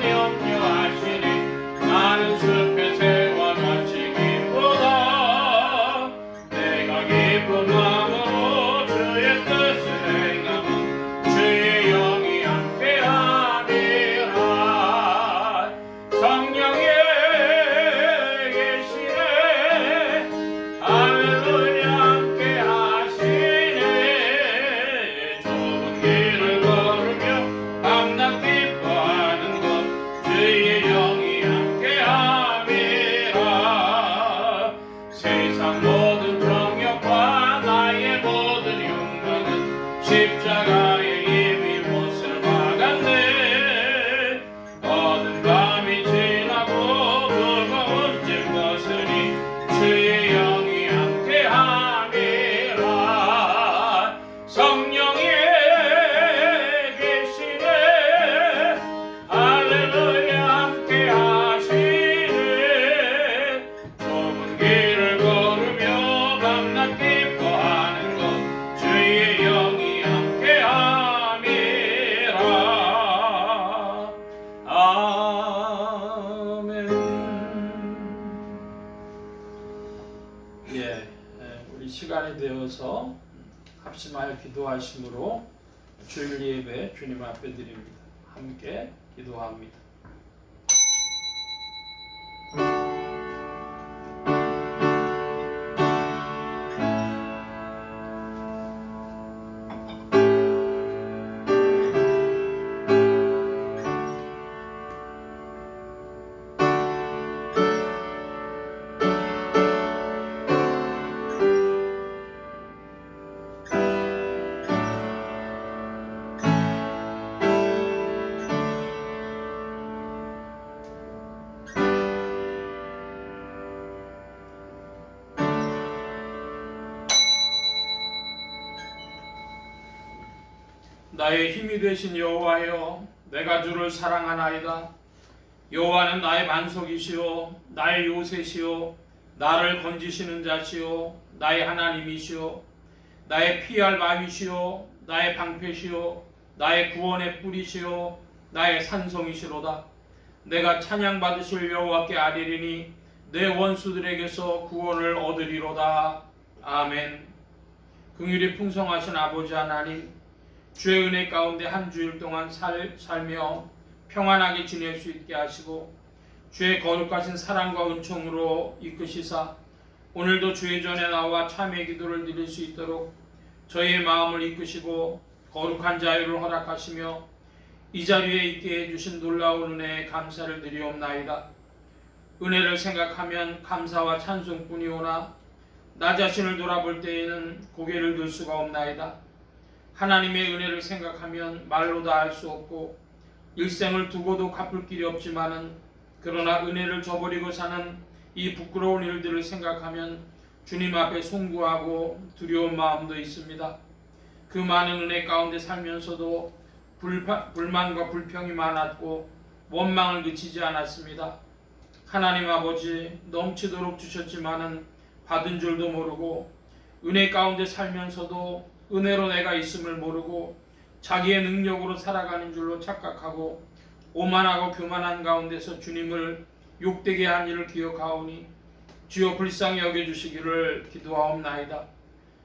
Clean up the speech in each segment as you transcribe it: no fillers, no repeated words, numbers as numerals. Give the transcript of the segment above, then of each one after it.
염려하시니 나는 숲의 새와 같이 기쁘다. 내가 기쁜 마음으로 주의 뜻을 행하면 주의 영이 함께하리라. 성령이 계시네. 할렐루야. 함께하시네. 좁은 길을 걸으며 밤낮 기뻐하는 것 주의 영이 함께함이라. 세상 모든 정욕과 나의 모든 흉년은 십자가에 이미 못을 박았네. 어두운 밤이 지나고 무거운 짐 벗으니 주의 영이 함께함이라. 성령이 계시네. 할렐루야. 함께하시네. 좁은 길을 걸으며 밤낮 기뻐하는 것 주의 영이 함께함이라. 아멘. 우리 시간이 되어서 합심하여 기도하심으로 주일 예배 주님 앞에 드립니다. 함께 기도합니다. 나의 힘이 되신 여호와여, 내가 주를 사랑하나이다. 여호와는 나의 반석이시오, 나의 요새시오, 나를 건지시는 자시오, 나의 하나님이시오, 나의 피할 바위시오, 나의 방패시오, 나의 구원의 뿌리시오, 나의 산성이시로다. 내가 찬양받으실 여호와께 아뢰리니 내 원수들에게서 구원을 얻으리로다. 아멘. 긍휼이 풍성하신 아버지 하나님, 주의 은혜 가운데 한 주일 동안 살며 평안하게 지낼 수 있게 하시고 주의 거룩하신 사랑과 은총으로 이끄시사 오늘도 주의 전에 나와 참회 기도를 드릴 수 있도록 저희의 마음을 이끄시고 거룩한 자유를 허락하시며 이 자리에 있게 해주신 놀라운 은혜에 감사를 드리옵나이다. 은혜를 생각하면 감사와 찬송뿐이오나 나 자신을 돌아볼 때에는 고개를 들 수가 없나이다. 하나님의 은혜를 생각하면 말로 다 할 수 없고 일생을 두고도 갚을 길이 없지만은 그러나 은혜를 저버리고 사는 이 부끄러운 일들을 생각하면 주님 앞에 송구하고 두려운 마음도 있습니다. 그 많은 은혜 가운데 살면서도 불만과 불평이 많았고 원망을 그치지 않았습니다. 하나님 아버지, 넘치도록 주셨지만은 받은 줄도 모르고 은혜 가운데 살면서도 은혜로 내가 있음을 모르고 자기의 능력으로 살아가는 줄로 착각하고 오만하고 교만한 가운데서 주님을 욕되게 한 일을 기억하오니 주여 불쌍히 여겨주시기를 기도하옵나이다.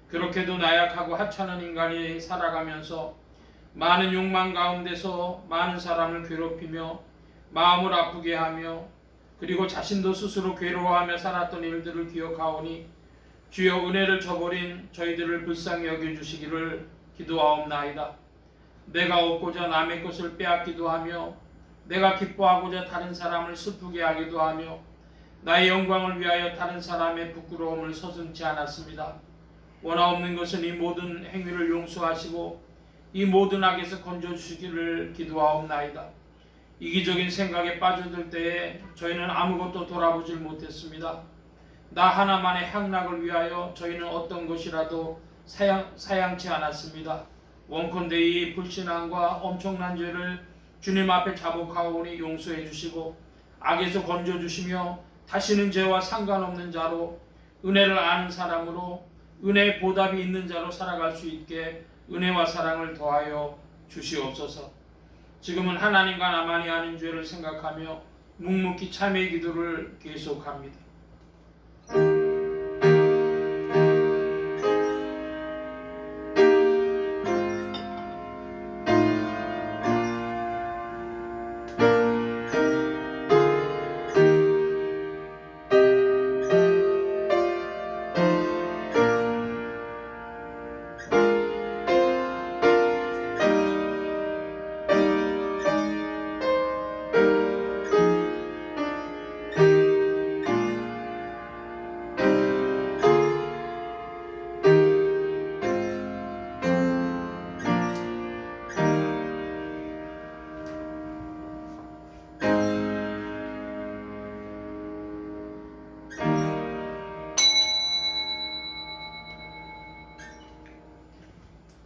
그렇게도 나약하고 하찮은 인간이 살아가면서 많은 욕망 가운데서 많은 사람을 괴롭히며 마음을 아프게 하며 그리고 자신도 스스로 괴로워하며 살았던 일들을 기억하오니 주여 은혜를 저버린 저희들을 불쌍히 여겨주시기를 기도하옵나이다. 내가 얻고자 남의 것을 빼앗기도 하며 내가 기뻐하고자 다른 사람을 슬프게 하기도 하며 나의 영광을 위하여 다른 사람의 부끄러움을 서슴지 않았습니다. 원하옵는 것은 이 모든 행위를 용서하시고 이 모든 악에서 건져주시기를 기도하옵나이다. 이기적인 생각에 빠져들 때에 저희는 아무것도 돌아보질 못했습니다. 나 하나만의 향락을 위하여 저희는 어떤 것이라도 사양치 않았습니다. 원컨대 이 불신앙과 엄청난 죄를 주님 앞에 자복하오니 용서해 주시고 악에서 건져주시며 다시는 죄와 상관없는 자로 은혜를 아는 사람으로 은혜의 보답이 있는 자로 살아갈 수 있게 은혜와 사랑을 더하여 주시옵소서. 지금은 하나님과 나만이 아는 죄를 생각하며 묵묵히 참회 기도를 계속합니다.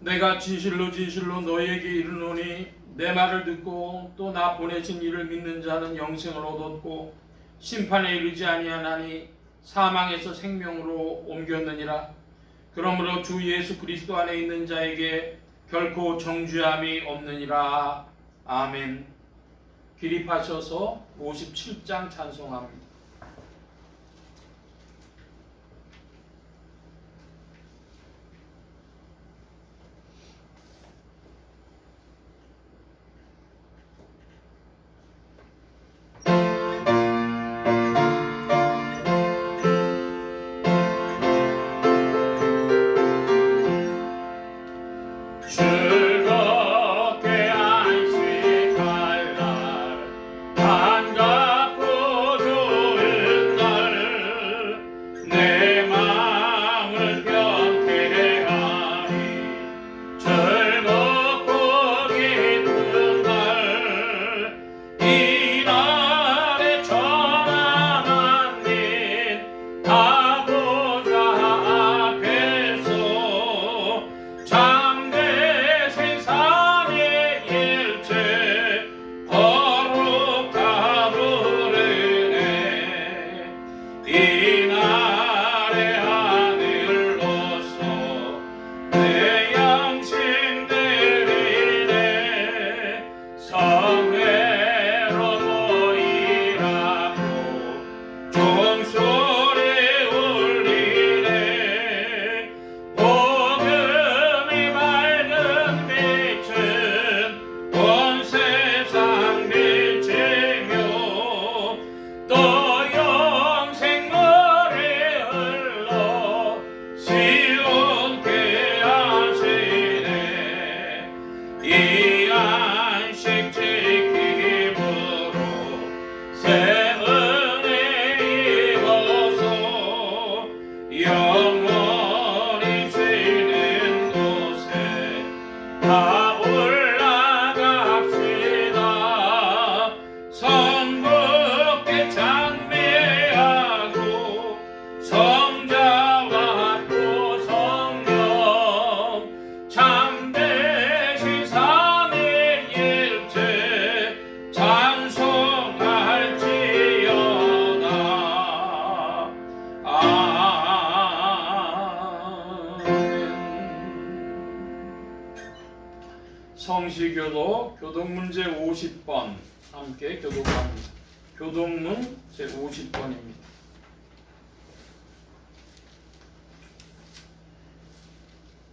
내가 진실로 진실로 너희에게 이르노니 내 말을 듣고 또 나 보내신 이를 믿는 자는 영생을 얻었고 심판에 이르지 아니하나니 사망에서 생명으로 옮겼느니라. 그러므로 주 예수 그리스도 안에 있는 자에게 결코 정죄함이 없느니라. 아멘. 기립하셔서 57장 찬송합니다. 즐겁게 안식할 날 반갑고 좋은 날 내 마음을 병쾌하니 즐겁고 기쁜 날 이 날에 전하 만민 아버지 앞에서 참된 세상의 일체 거룩하 부르네. 이 날의 하늘로서 내 양식 내리네. 성회로 모이라고 종소리 울리네. 복음이 밝은 빛은 온 세상 비치며 또 영생 노래 흘러 시온케 하시네. 이 안식 지킴으로 새 은혜 입어서 영원히 쉬는 곳에 다 올라갑시다. 성부께 찬미하고 성자와 또 성령 참되신 삼위일체 찬송할지어다. 아멘. 성시교도 교독문제 50번 함께 교독합니다. 교독문 제 50번입니다.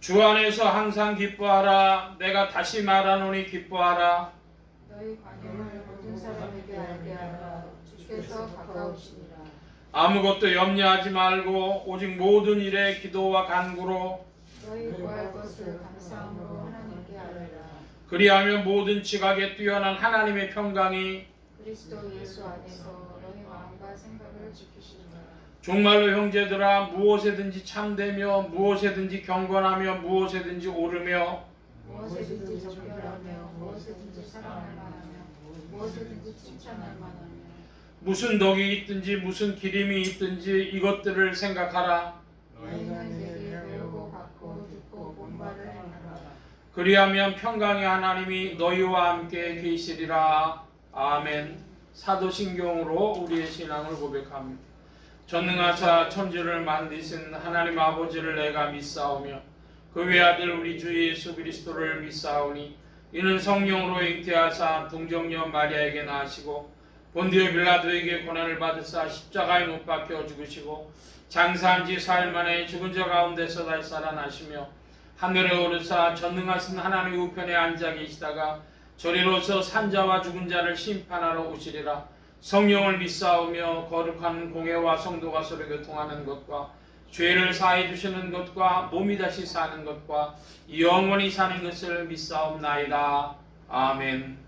주 안에서 항상 기뻐하라. 내가 다시 말하노니 기뻐하라. 너희 관용을 모든 사람에게 알게 하라. 주께서 가까우시니라. 아무것도 염려하지 말고 오직 모든 일에 기도와 간구로 너희 구할 것을 감사함으로 하나님께 아뢰라. 그리하면 모든 지각에 뛰어난 하나님의 평강이 그리스도 예수 안에서 너희 마음과 생각을 지키시리라. 정말로 형제들아, 무엇에든지 참되며 무엇에든지 경건하며 무엇에든지 오르며 무엇에든지 정결하며 무엇에든지 사랑할 만하며 무엇에든지 칭찬할 만하며 무슨 덕이 있든지 무슨 기림이 있든지 이것들을 생각하라. 너희는 내게 배우고 받고 듣고 본바를 행하라. 그리하면 평강의 하나님이 너희와 함께 계시리라. 아멘. 사도신경으로 우리의 신앙을 고백합니다. 전능하사 천지를 만드신 하나님 아버지를 내가 믿사오며 그 외아들 우리 주 예수 그리스도를 믿사오니 이는 성령으로 잉태하사 동정녀 마리아에게 낳으시고 본디오 빌라도에게 고난을 받으사 십자가에 못 박혀 죽으시고 장사한 지 사흘 만에 죽은 자 가운데서 다시 살아나시며 하늘에 오르사 전능하신 하나님 우편에 앉아 계시다가 저리로서 산자와 죽은 자를 심판하러 오시리라. 성령을 믿사오며 거룩한 공회와 성도가 서로 교통하는 것과 죄를 사해 주시는 것과 몸이 다시 사는 것과 영원히 사는 것을 믿사옵나이다. 아멘.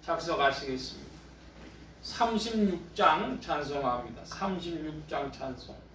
작석하시겠습니다. 36장 찬송합니다. 36장 찬송.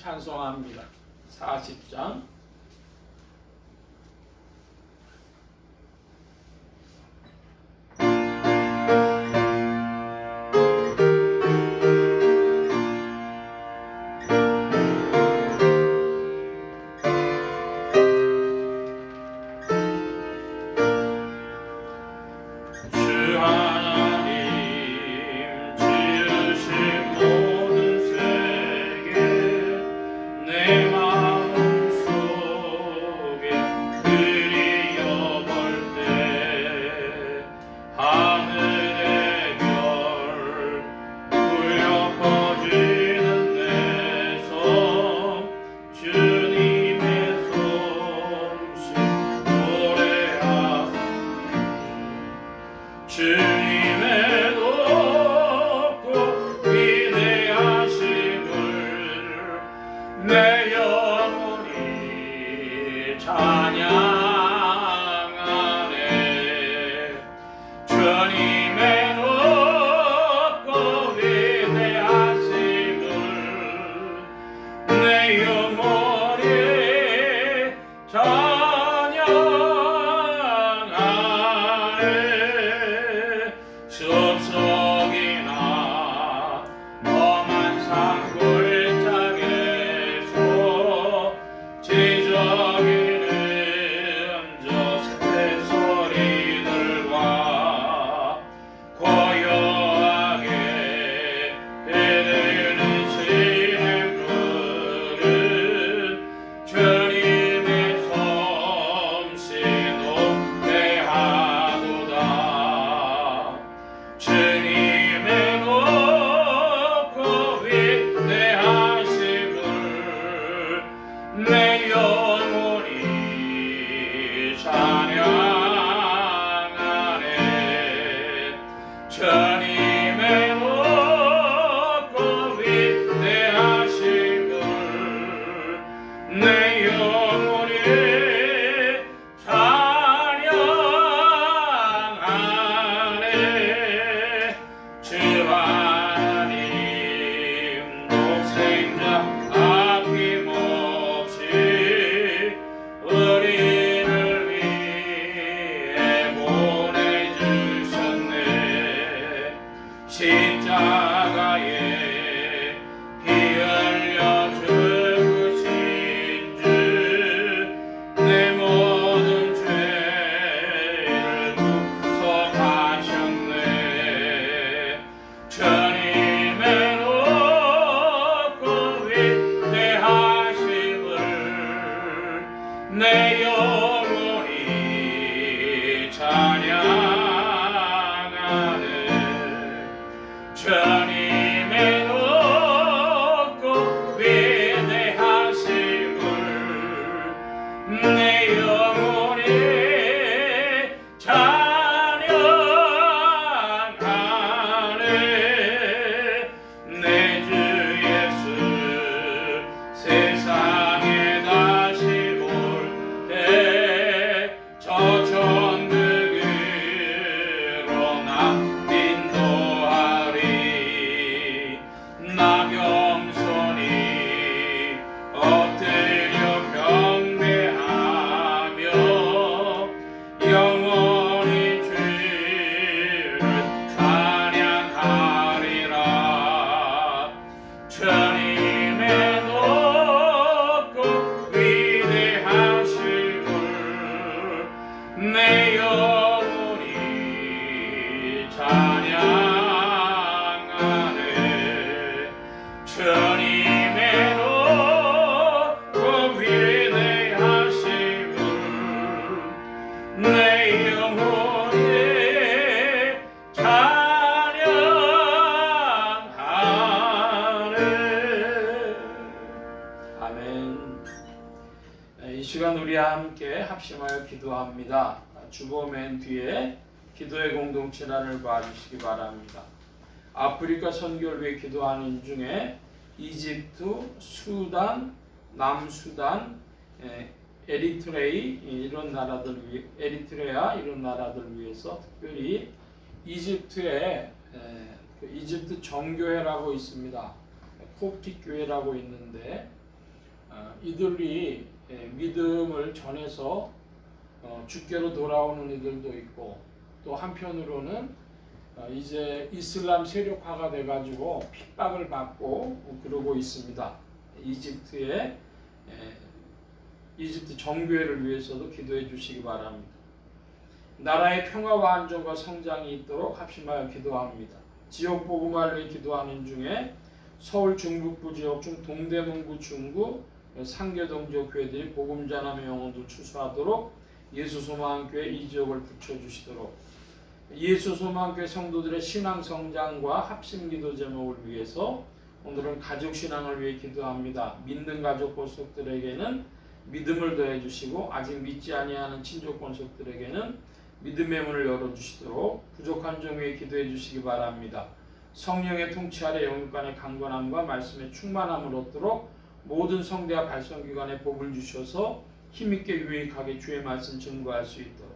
찬송합니다. 40장. 내 마음속 찬양하네. 주님의 높고 위대하심을 내 영혼이 찬양하네. 주 하나님 독생자 아낌없이 우리를 위해 보내주셨네. 십자가에 피 흘려 죽으신 주 내 모든 죄를 구속하셨네. 주님의 높고 위대하심을 내 영혼이 찬양하네. 주님의 높고 위대하심을 내 영혼이 찬양하네. 내 주 예수 세상에 다시 올 때 저 천국으로 나 인도하리. 나 겸손히 엎드려 경배하며 영원히 주를 찬양하리라. 주님의 높고 위대하심을 내 영혼이 찬양하네. 주님의 높고 위대하심을 내 영혼이 찬양하네. 아멘. 이 시간 우리 함께 합심하여 기도합니다. 주보 맨 뒤에 기도의 공동체란을 봐주시기 바랍니다. 아프리카 선교를 위해 기도하는 중에 이집트, 수단, 남수단, 에리트레아 이런 나라들 위해서 특별히 이집트에 이집트 정교회라고 있습니다. 콥틱 교회라고 있는데 이들이 믿음을 전해서 주께로 돌아오는 이들도 있고, 또 한편으로는 이제 이슬람 세력화가 돼가지고 핍박을 받고 그러고 있습니다. 이집트 정교회를 위해서도 기도해 주시기 바랍니다. 나라의 평화와 안정과 성장이 있도록 합심하여 기도합니다. 지역 복음화를 위해 기도하는 중에 서울 중북부 지역 중 동대문구 중구 상계동 지역 교회들이 복음 전함의 영혼도 추수하도록 예수소망교회 이 지역을 붙여주시도록, 예수소망교회 성도들의 신앙 성장과 합심기도 제목을 위해서 오늘은 가족신앙을 위해 기도합니다. 믿는 가족 권속들에게는 믿음을 더해주시고 아직 믿지 아니하는 친족 권속들에게는 믿음의 문을 열어주시도록 부족한 종 위에 기도해 주시기 바랍니다. 성령의 통치 아래 영육간의 강건함과 말씀의 충만함을 얻도록 모든 성대와 발성기관에 복을 주셔서 힘있게 유익하게 주의 말씀 증거할 수 있도록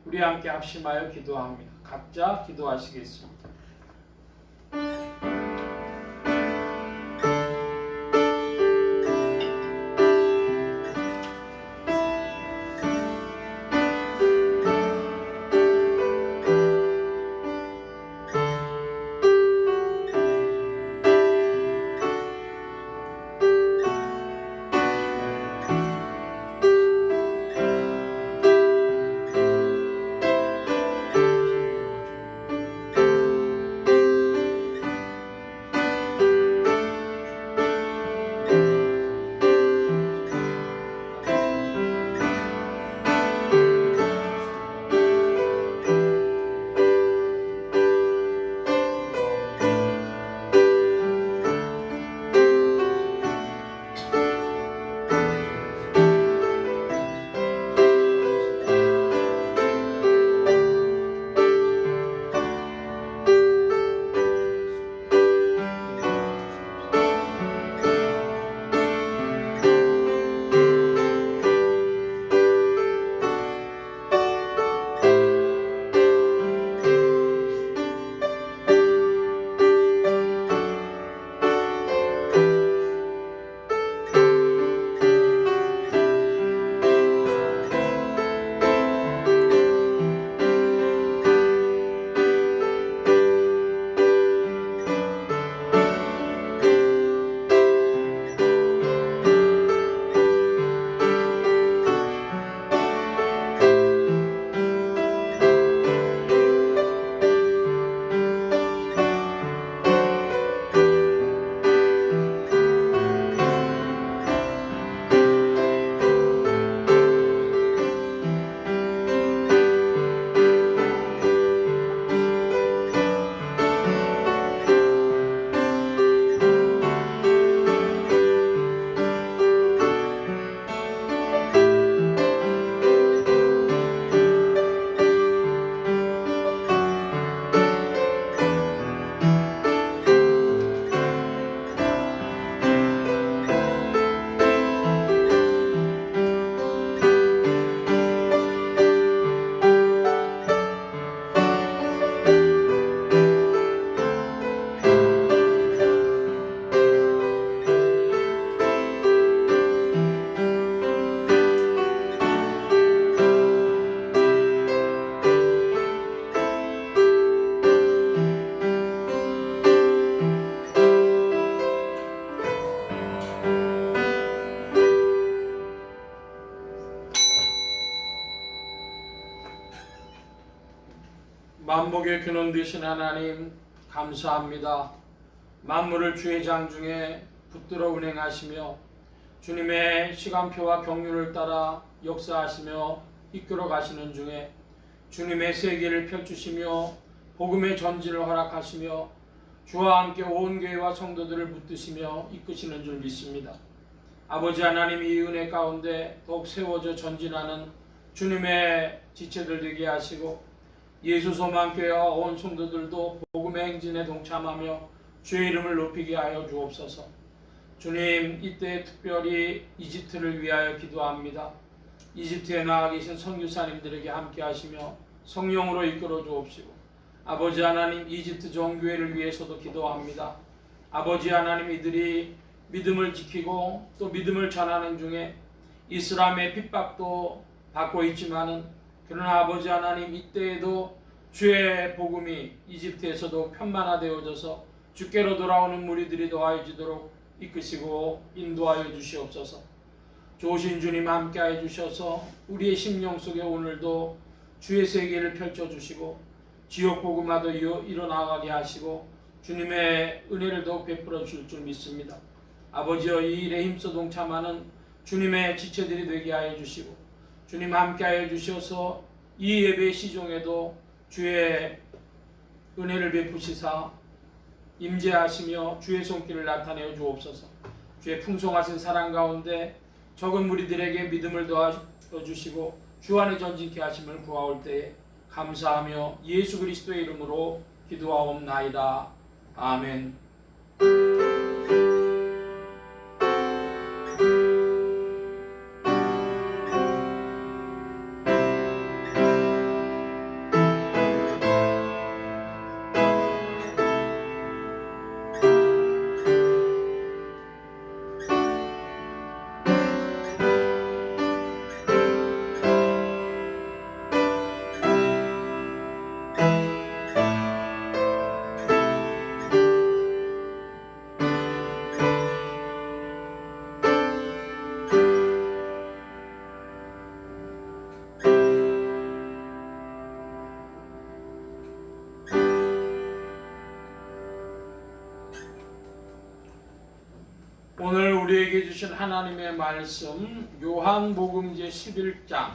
우리 함께 합심하여 기도합니다. 각자 기도하시겠습니다. 만복의 근원 되신 하나님 감사합니다. 만물을 주의 장중에 붙들어 운행하시며 주님의 시간표와 경륜을 따라 역사하시며 이끌어 가시는 중에 주님의 세계를 펼치시며 복음의 전진을 허락하시며 주와 함께 온 교회와 성도들을 붙드시며 이끄시는 줄 믿습니다. 아버지 하나님, 이 은혜 가운데 더욱 세워져 전진하는 주님의 지체들 되게 하시고 예수 소망교회와 온 성도들도 복음의 행진에 동참하며 주의 이름을 높이게 하여 주옵소서. 주님, 이때 특별히 이집트를 위하여 기도합니다. 이집트에 나가 계신 선교사님들에게 함께 하시며 성령으로 이끌어 주옵시고, 아버지 하나님, 이집트 정교회를 위해서도 기도합니다. 아버지 하나님, 이들이 믿음을 지키고 또 믿음을 전하는 중에 이슬람의 핍박도 받고 있지만은, 그러나 아버지 하나님, 이때에도 주의 복음이 이집트에서도 편만화되어져서 주께로 돌아오는 무리들이 더하여지도록 이끄시고 인도하여 주시옵소서. 좋으신 주님 함께하여 주셔서 우리의 심령 속에 오늘도 주의 세계를 펼쳐주시고 지역 복음화도 일어나가게 하시고 주님의 은혜를 더욱 베풀어 줄 줄 믿습니다. 아버지여, 이 일에 힘써 동참하는 주님의 지체들이 되게 하여 주시고 주님 함께하여 주셔서 이 예배 시종에도 주의 은혜를 베푸시사 임재하시며 주의 손길을 나타내어 주옵소서. 주의 풍성하신 사랑 가운데 적은 무리들에게 믿음을 더하여 주시고 주 안에 전진케 하심을 구하올 때에 감사하며 예수 그리스도의 이름으로 기도하옵나이다. 아멘. 오늘 우리에게 주신 하나님의 말씀, 요한복음 제11장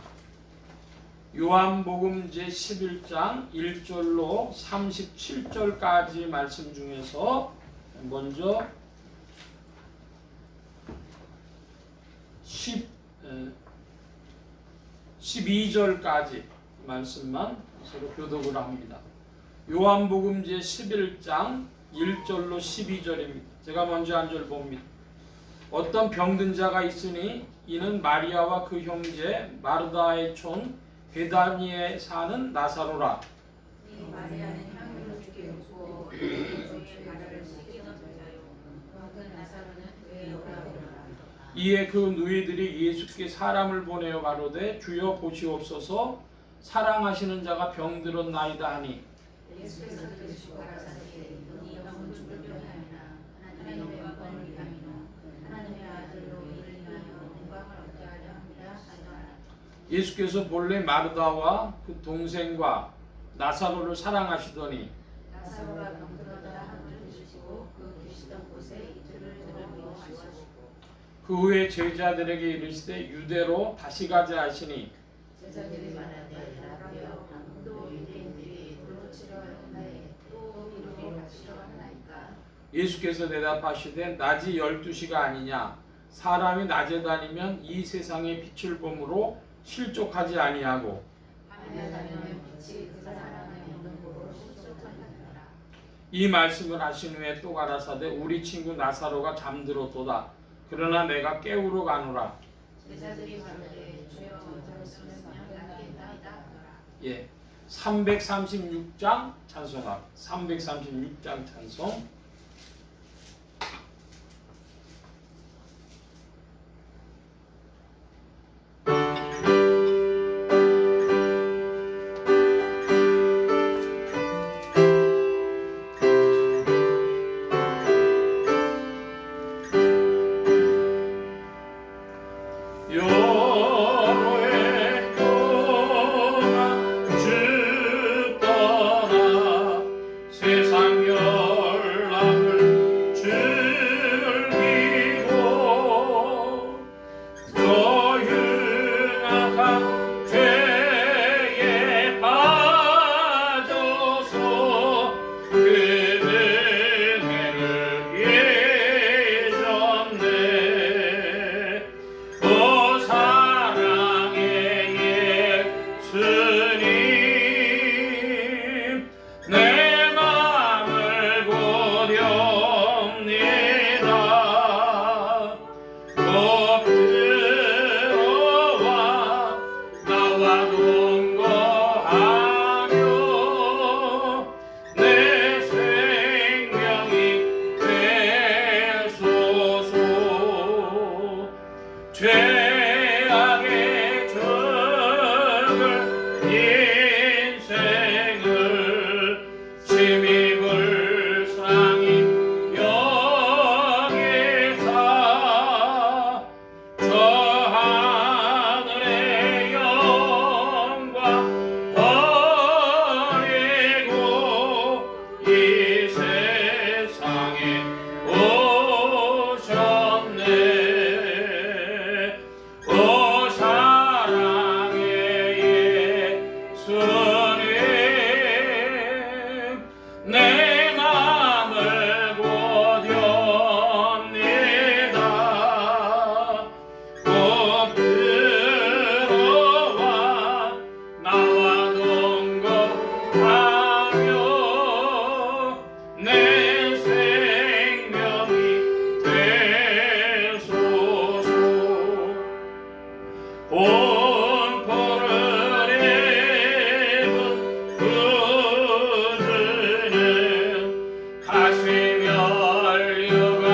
1절로 37절까지 말씀 중에서 먼저 12절까지 말씀만 서로 교독을 합니다. 요한복음 제11장 1절로 12절입니다. 제가 먼저 한 절 봅니다. 어떤 병든 자가 있으니 이는 마리아와 그 형제 마르다의 촌 베다니에 사는 나사로라. 마리아는 향유를 주게 줬고 주의 바다를 씻기던 자요. 그 나사로는 그의 오라버니라. 이에 그 누이들이 예수께 사람을 보내어 가로되 주여 보시옵소서, 사랑하시는 자가 병들었나이다 하니 예수께서 들으시고 가라사대 이 병은 죽을 병이 아니라 하나님의 영광을 위함이요 하나님의 아들로 이를 인하여 영광을 얻게 하려 함이라 하시더라. 예수께서 본래 마르다와 그 동생과 나사로를 사랑하시더니 나사로가 병들었다 함을 드시고 그 계시던 곳에 이틀을 들으며 하시고 그 후에 제자들에게 이르시되 유대로 다시 가자 하시니 제자들이 말하되 라비여 또 유대인들이 돌로 치려 하나에 또 이루고 바치려 하나이까. 예수께서 대답하시되 낮이 12시가 아니냐. 사람이 낮에 다니면 이 세상의 빛을 보므로 실족하지 아니하고 밤에 다니면 빛이 그 사람의 없는 곳으로 실족하느니라. 이 말씀을 하신 후에 또 가라사대 우리 친구 나사로가 잠들었도다. 그러나 내가 깨우러 가노라. 제자들이 말하되 주여 저였으면 낫겠나이다 하더라. 예, 336장 찬송합 336장 찬송. 여러 해 동안 주 떠나 내 맘을 고려합니다. 꼭 들어와 나와 동거하며 내 생명이 되소서. 죄악의 적을 인생을 침입불상인 여기사 저 하늘의 영광 버리고 이 세상에 오셨네. 오 사랑의 예수님, 내 맘을 고려합니다. 꼭 들어와 나와 동거하며 내 생명이 되소서. 본포를 입은 그들은 가시면류가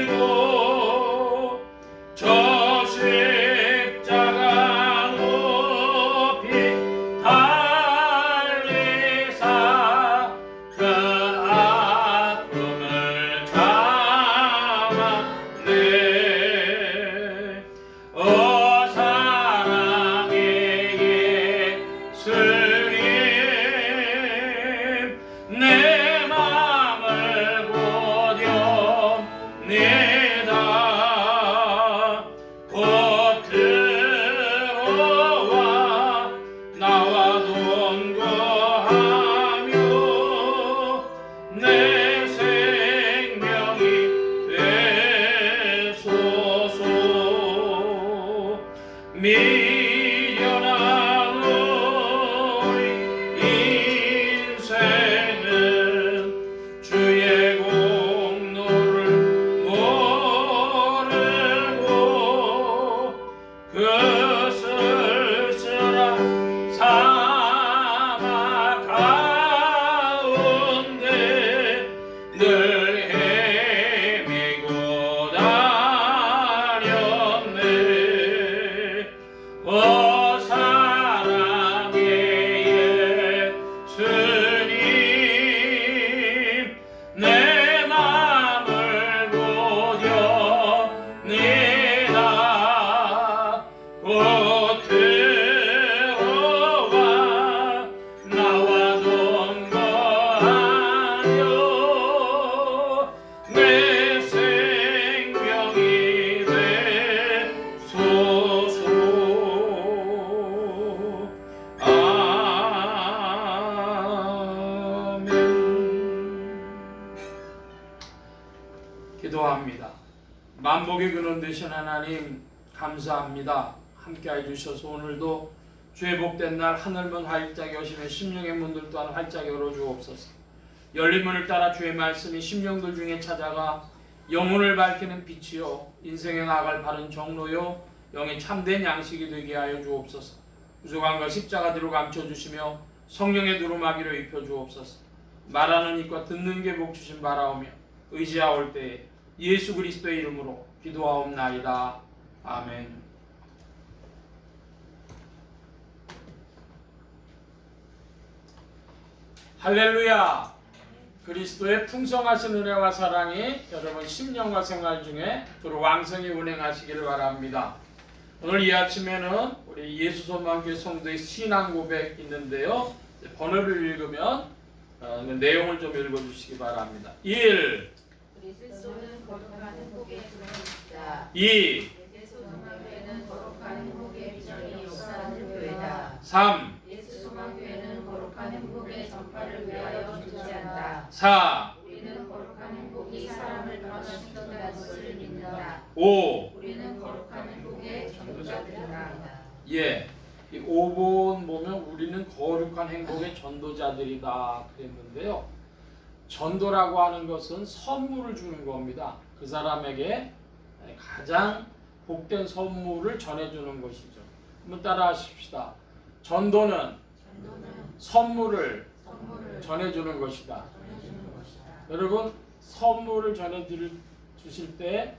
쓰시고 저 십자가 높이 달리사 그 아픔을 참았네. 오 사랑의 예수님, 내 맘을 고려합니다. 곧 들어와 나와 동거하며 내 생명이 되소서. 미련한 우리 인생은 주의 공로를 모르고 그 쓸쓸한 사막 가운데 늘 헤매고 다녔네. 오 사랑의 예수님, 내 맘을 고려합니다. 곧 들어와 나와 동거하며 내 생명이 되소서. 아멘. 기도합니다. 만복의 근원 되신 하나님, 감사합니다. 함께해 주셔서 오늘도 주의 복된 날 하늘문 활짝 여심의 심령의 문들 또한 활짝 열어주옵소서. 열린 문을 따라 주의 말씀이 심령들 중에 찾아가 영혼을 밝히는 빛이요 인생에 나아갈 바른 정로요 영의 참된 양식이 되게 하여 주옵소서. 부족한 것 십자가 뒤로 감춰주시며 성령의 두루마기로 입혀주옵소서. 말하는 입과 듣는 게 복 주신 바라오며 의지하올 때에 예수 그리스도의 이름으로 기도하옵나이다. 아멘. 할렐루야. 그리스도의 풍성하신 은혜와 사랑이 여러분 심령과 생활 중에 두루 왕성히 운행하시기를 바랍니다. 오늘 이 아침에는 우리 예수소망교회 성도의 신앙 고백 있는데요. 번호를 읽으면 내용을 좀 읽어주시기 바랍니다. 1. 그리스도는 거룩한 행복의 근원이시다. 2. 예수소망교회는 거룩한 행복의 비전이 역사하는 교회다. 3. 예수소망교회는 거룩한 행복의 전파를 위하여 존재한다. 4. 우리는 거룩한 행복이 사람을 변화시킨다는 것을 믿는다. 5. 우리는 거룩한 행복의 전도자들이다. 예. 이 5번 보면 우리는 거룩한 행복의 전도자들이다 그랬는데요. 전도라고 하는 것은 선물을 주는 겁니다. 그 사람에게 가장 복된 선물을 전해주는 것이죠. 한번 따라 하십시다. 전도는 선물을 전해주는 것이다. 여러분, 선물을 주실 때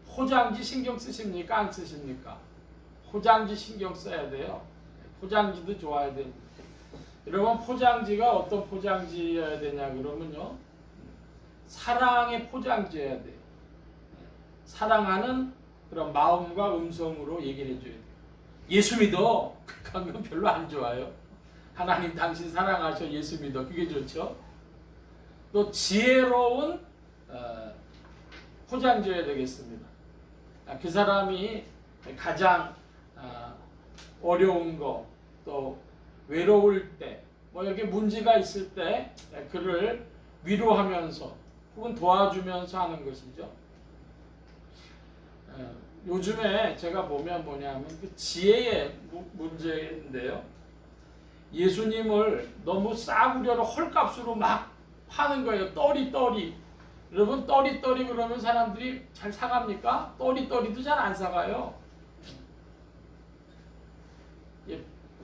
포장지 신경 쓰십니까? 안 쓰십니까? 포장지 신경 써야 돼요. 포장지도 좋아야 됩니다. 여러분, 포장지가 어떤 포장지여야 되냐 그러면요, 사랑의 포장지여야 돼요. 사랑하는 그런 마음과 음성으로 얘기를 해줘야 돼요. 예수 믿어. 그건 별로 안 좋아요. 하나님 당신 사랑하셔. 예수 믿어. 그게 좋죠. 또 지혜로운 포장지여야 되겠습니다. 그 사람이 가장 어려운 거, 또 외로울 때, 뭐 여기 문제가 있을 때 그를 위로하면서 혹은 도와주면서 하는 것이죠. 요즘에 제가 보면 뭐냐면 그 지혜의 문제인데요. 예수님을 너무 싸구려로 헐값으로 막 파는 거예요. 떠리. 여러분, 떠리 그러면 사람들이 잘 사갑니까? 떠리도 잘 안 사가요.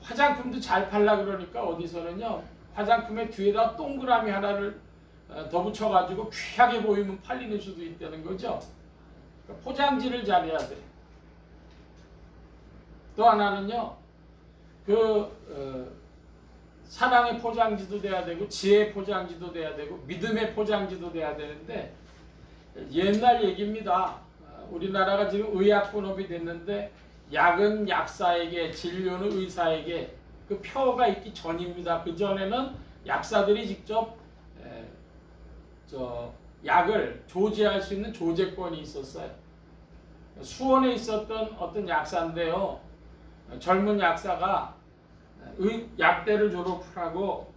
화장품도 잘 팔라 그러니까 어디서는요, 화장품의 뒤에다 동그라미 하나를 더 붙여가지고 귀하게 보이면 팔리는 수도 있다는 거죠. 그러니까 포장지를 잘해야 돼. 또 하나는요, 사랑의 포장지도 돼야 되고, 지혜의 포장지도 돼야 되고, 믿음의 포장지도 돼야 되는데, 옛날 얘기입니다. 우리나라가 지금 의약분업이 됐는데, 약은 약사에게, 진료는 의사에게, 그 표가 있기 전입니다. 그 전에는 약사들이 직접 약을 조제할 수 있는 조제권이 있었어요. 수원에 있었던 어떤 약사인데요, 젊은 약사가 약대를 졸업하고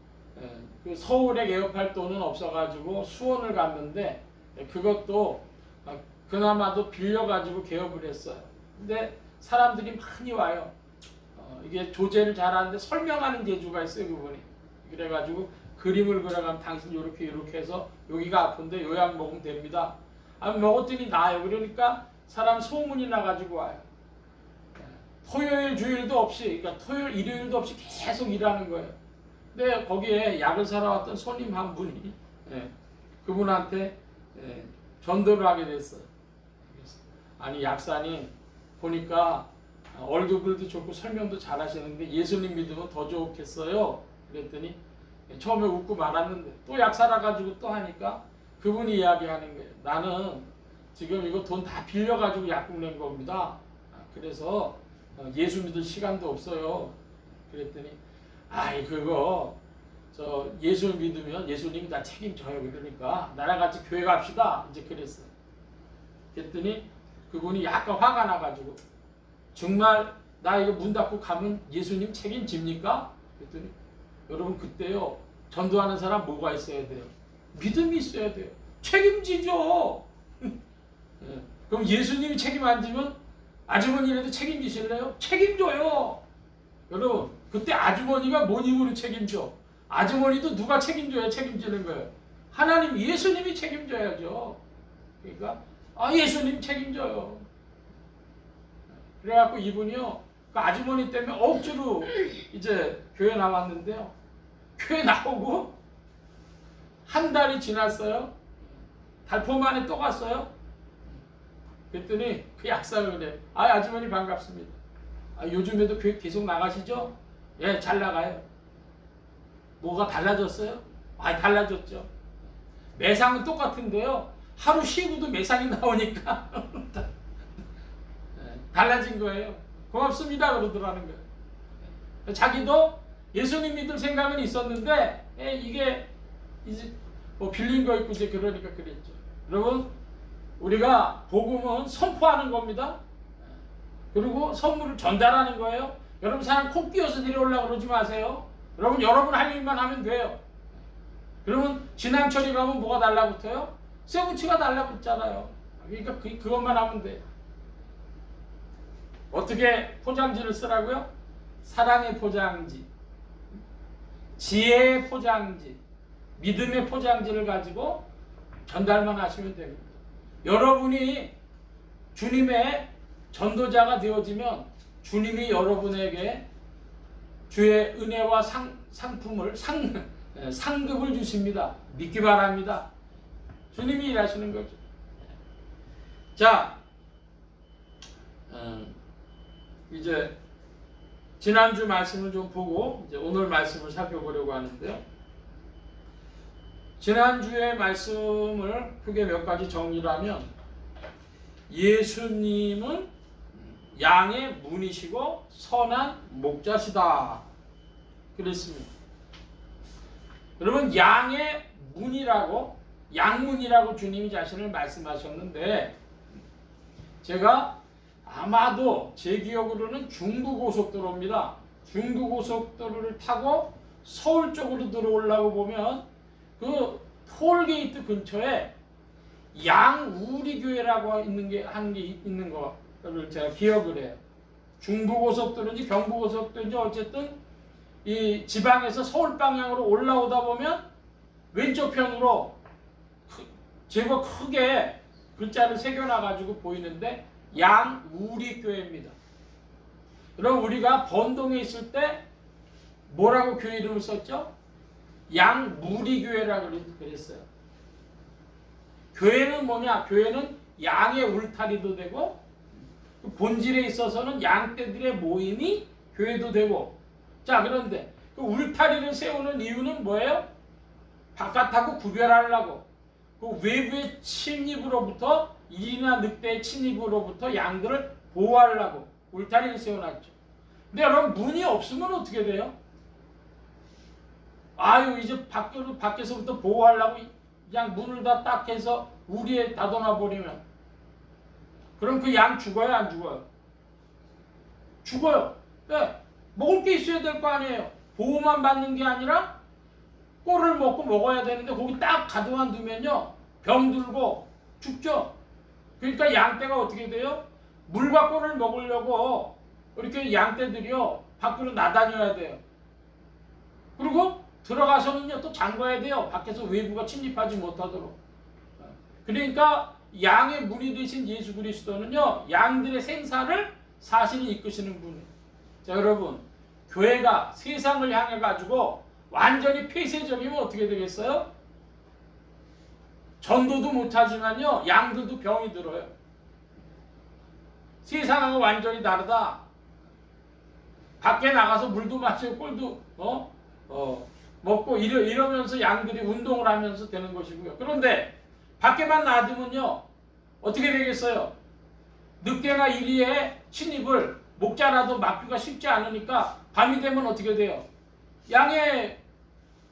그 서울에 개업할 돈은 없어가지고 수원을 갔는데, 그것도 그나마도 빌려가지고 개업을 했어요. 근데 사람들이 많이 와요. 이게 조제를 잘하는데 설명하는 재주가 있어요, 그분이. 그래가지고 그림을 그려가면 당신 이렇게 해서 여기가 아픈데 요약 먹으면 됩니다. 먹었더니 나아요. 그러니까 사람 소문이 나가지고 와요. 토요일 주일도 없이, 그러니까 토요일 일요일도 없이 계속 일하는 거예요. 근데 거기에 약을 사러 왔던 손님 한 분이 그분한테 전도를 하게 됐어요. 아니, 약사님 보니까 얼굴도 좋고 설명도 잘하시는데 예수님 믿으면 더 좋겠어요. 그랬더니 처음에 웃고 말았는데 또 약 사러 가지고 또 하니까 그분이 이야기하는 거예요. 나는 지금 이거 돈 다 빌려가지고 약국 낸 겁니다. 그래서 예수 믿을 시간도 없어요. 그랬더니 아이, 그거 예수 믿으면 예수님이 다 책임져요. 그러니까 나랑 같이 교회 갑시다. 이제 그랬어요. 그랬더니 그분이 약간 화가 나가지고 정말 나 이거 문 닫고 가면 예수님 책임집니까? 그랬더니 여러분, 그때요, 전도하는 사람 뭐가 있어야 돼요? 믿음이 있어야 돼요. 책임지죠. 그럼 예수님이 책임 안 지면 아주머니라도 책임지실래요? 책임져요. 여러분, 그때 아주머니가 뭔 힘으로 책임져? 아주머니도 누가 책임져야 책임지는 거예요? 하나님, 예수님이 책임져야죠. 그러니까 예수님 책임져요. 그래갖고 이분이요, 그 아주머니 때문에 억지로 이제 교회 나왔는데요, 교회 나오고 한 달이 지났어요. 달포 만에 또 갔어요. 그랬더니 그 약사가 그래. 아주머니 반갑습니다. 요즘에도 교회 계속 나가시죠? 예, 잘 나가요. 뭐가 달라졌어요? 달라졌죠. 매상은 똑같은데요, 하루 쉬고도 매상이 나오니까 달라진 거예요. 고맙습니다 그러더라는 거예요. 자기도 예수님 믿을 생각은 있었는데 이게 이제 뭐 빌린 거 있고 이제 그러니까 그랬죠. 여러분, 우리가 복음은 선포하는 겁니다. 그리고 선물을 전달하는 거예요. 여러분, 사람 코 끼워서 내려오려고 그러지 마세요. 여러분 할 일만 하면 돼요. 그러면 지난철이 가면 뭐가 달라붙어요? 쇠붙이가 달라붙잖아요. 그러니까 그것만 하면 돼요. 어떻게 포장지를 쓰라고요? 사랑의 포장지, 지혜의 포장지, 믿음의 포장지를 가지고 전달만 하시면 됩니다. 여러분이 주님의 전도자가 되어지면 주님이 여러분에게 주의 은혜와 상급을 주십니다. 믿기 바랍니다. 주님이 일하시는 거죠. 자, 이제 지난주 말씀을 좀 보고 이제 오늘 말씀을 살펴보려고 하는데요. 지난주의 말씀을 크게 몇 가지 정리를 하면 예수님은 양의 문이시고 선한 목자시다 그랬습니다. 여러분, 양의 문이라고, 양문이라고 주님이 자신을 말씀하셨는데, 제가 아마도 제 기억으로는 중부고속도로입니다. 중부고속도로를 타고 서울 쪽으로 들어오려고 보면 그 톨게이트 근처에 양우리교회라고 있는 게 있는 거를 제가 기억을 해요. 중부고속도로인지 경부고속도로인지 어쨌든 이 지방에서 서울 방향으로 올라오다 보면 왼쪽 편으로 제법 크게 글자를 새겨놔가지고 보이는데 양우리교회입니다. 그럼 우리가 번동에 있을 때 뭐라고 교회 이름을 썼죠? 양무리교회라고 그랬어요. 교회는 뭐냐? 교회는 양의 울타리도 되고 본질에 있어서는 양떼들의 모임이 교회도 되고. 자, 그런데 그 울타리를 세우는 이유는 뭐예요? 바깥하고 구별하려고. 그 외부의 침입으로부터, 이나 늑대의 침입으로부터 양들을 보호하려고 울타리를 세워놨죠. 근데 여러분, 문이 없으면 어떻게 돼요? 아유, 이제 밖에서부터 보호하려고 그냥 문을 다 딱 해서 우리에 닫아놔 버리면 그럼 그 양 죽어요, 안 죽어요? 죽어요. 네. 먹을 게 있어야 될 거 아니에요. 보호만 받는 게 아니라 꼴을 먹고 먹어야 되는데 거기 딱 가둬만 두면요 병들고 죽죠. 그러니까 양떼가 어떻게 돼요? 물과 꼴을 먹으려고 이렇게 양떼들이요 밖으로 나다녀야 돼요. 그리고 들어가서는요 또 잠가야 돼요. 밖에서 외부가 침입하지 못하도록. 그러니까 양의 문이 되신 예수 그리스도는요 양들의 생사를 사실이 이끄시는 분이에요. 자, 여러분, 교회가 세상을 향해 가지고 완전히 폐쇄적이면 어떻게 되겠어요? 전도도 못하지만요 양들도 병이 들어요. 세상하고 완전히 다르다. 밖에 나가서 물도 마시고 꼴도 먹고 이러면서 양들이 운동을 하면서 되는 것이고요. 그런데 밖에만 놔두면요 어떻게 되겠어요? 늑대나 이리의 침입을 목자라도 막기가 쉽지 않으니까 밤이 되면 어떻게 돼요? 양의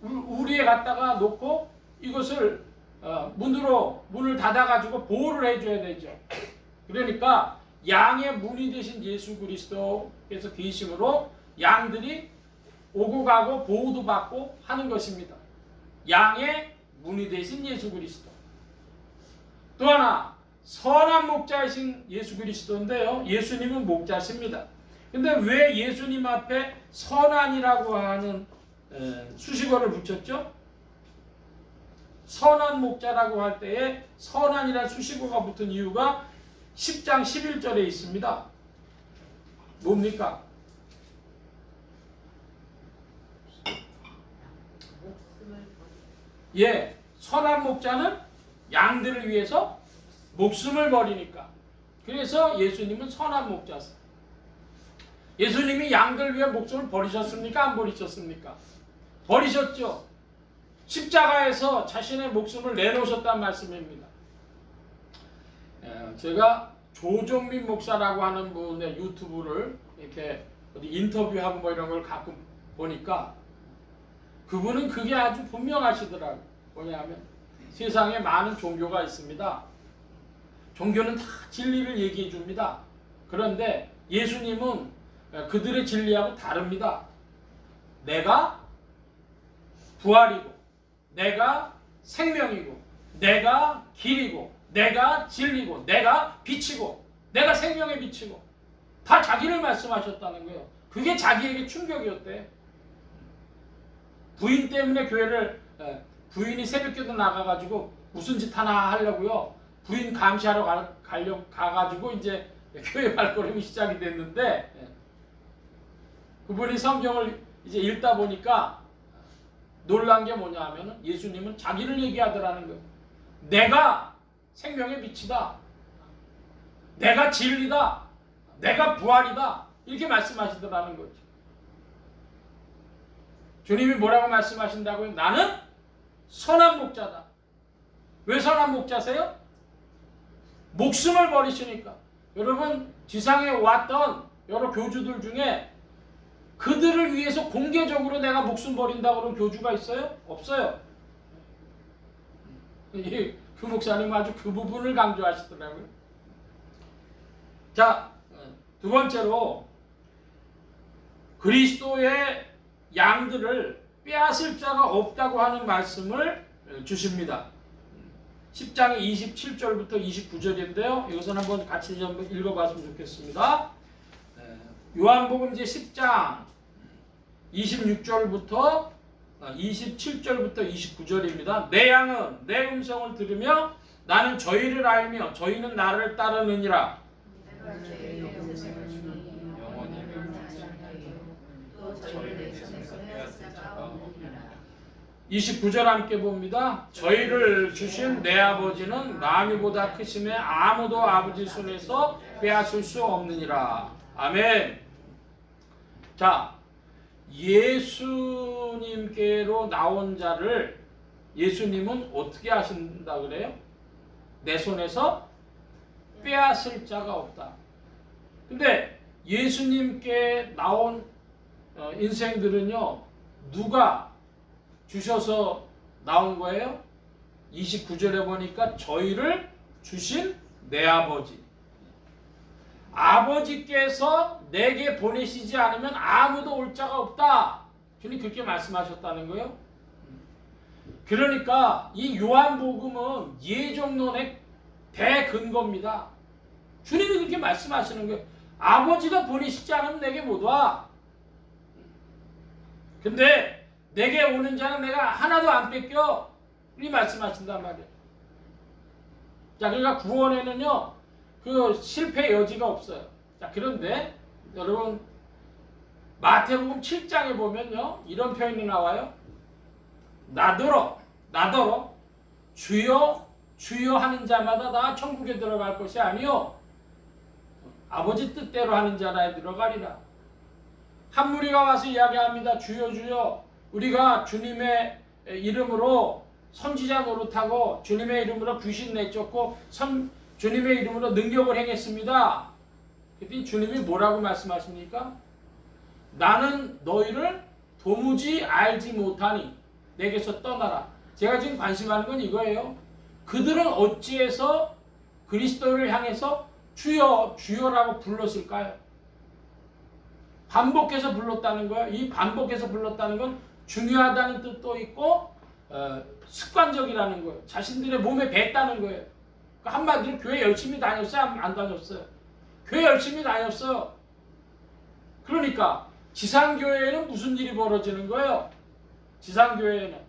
우리에 갖다가 놓고 이것을 문을 닫아가지고 보호를 해줘야 되죠. 그러니까 양의 문이 되신 예수 그리스도께서 계심으로 양들이 오고 가고 보호도 받고 하는 것입니다. 양의 문이 되신 예수 그리스도. 또 하나 선한 목자이신 예수 그리스도인데요. 예수님은 목자십니다. 근데 왜 예수님 앞에 선한이라고 하는 수식어를 붙였죠? 선한 목자라고 할 때에 선한이라는 수식어가 붙은 이유가 10장 11절에 있습니다. 뭡니까? 예, 선한 목자는 양들을 위해서 목숨을 버리니까. 그래서 예수님은 선한 목자세요. 예수님이 양들 위해 목숨을 버리셨습니까? 안 버리셨습니까? 버리셨죠. 십자가에서 자신의 목숨을 내놓으셨단 말씀입니다. 제가 조정민 목사라고 하는 분의 유튜브를 이렇게 어디 인터뷰하고 뭐 이런 걸 가끔 보니까 그분은 그게 아주 분명하시더라고요. 뭐냐면 세상에 많은 종교가 있습니다. 종교는 다 진리를 얘기해 줍니다. 그런데 예수님은 그들의 진리하고 다릅니다. 내가 부활이고 내가 생명이고 내가 길이고 내가 진리고 내가 빛이고 내가 생명의 빛이고 다 자기를 말씀하셨다는 거예요. 그게 자기에게 충격이었대. 부인 때문에 부인이 새벽기도 나가가지고 무슨 짓 하나 하려고요. 부인 감시하러 가가지고 이제 교회 발걸음이 시작이 됐는데, 그분이 성경을 이제 읽다 보니까 놀란 게 뭐냐 하면은 예수님은 자기를 얘기하더라는 거예요. 내가 생명의 빛이다. 내가 진리다. 내가 부활이다. 이렇게 말씀하시더라는 거죠. 주님이 뭐라고 말씀하신다고요? 나는 선한 목자다. 왜 선한 목자세요? 목숨을 버리시니까. 여러분, 지상에 왔던 여러 교주들 중에 그들을 위해서 공개적으로 내가 목숨 버린다고 그런 교주가 있어요? 없어요. 그 목사님 아주 그 부분을 강조하시더라고요. 자, 두 번째로 그리스도의 양들을 빼앗을 자가 없다고 하는 말씀을 주십니다. 10장의 27절부터 29절인데요. 이것은 한번 같이 읽어봤으면 좋겠습니다. 요한복음 이제 10장 26절부터 27절부터 29절입니다. 내 양은 내 음성을 들으며 나는 저희를 알며 저희는 나를 따르느니라. 29절 함께 봅니다. 저희를 주신 내 아버지는 남이보다 크심에 아무도 아버지 손에서 빼앗을 수 없느니라. 아멘. 자, 예수님께로 나온 자를 예수님은 어떻게 하신다 그래요? 내 손에서 빼앗을 자가 없다. 근데 예수님께 나온 인생들은요, 누가 주셔서 나온 거예요? 29절에 보니까 저희를 주신 내 아버지. 아버지께서 내게 보내시지 않으면 아무도 올 자가 없다. 주님 그렇게 말씀하셨다는 거예요. 그러니까 이 요한복음은 예정론의 대근거입니다. 주님이 그렇게 말씀하시는 거예요. 아버지가 보내시지 않으면 내게 못 와. 근데 내게 오는 자는 내가 하나도 안 뺏겨. 이 말씀하신단 말이에요. 자, 그러니까 구원에는요, 그 실패 여지가 없어요. 자, 그런데 여러분 마태복음 7장에 보면요, 이런 표현이 나와요. 나더러 주여 주여 하는 자마다 다 천국에 들어갈 것이 아니요 아버지 뜻대로 하는 자라에 들어가리라. 한 무리가 와서 이야기합니다. 주여 주여, 우리가 주님의 이름으로 선지자 노릇하고 주님의 이름으로 귀신 내쫓고 주님의 이름으로 능력을 행했습니다. 그랬더니 주님이 뭐라고 말씀하십니까? 나는 너희를 도무지 알지 못하니 내게서 떠나라. 제가 지금 관심하는 건 이거예요. 그들은 어찌해서 그리스도를 향해서 주여 주여라고 불렀을까요? 반복해서 불렀다는 거예요. 이 반복해서 불렀다는 건 중요하다는 뜻도 있고 습관적이라는 거예요. 자신들의 몸에 뱄다는 거예요. 그러니까 한마디로 교회 열심히 다녔어요? 안 다녔어요? 교회 열심히 다녔어요. 그러니까 지상교회에는 무슨 일이 벌어지는 거예요? 지상교회에는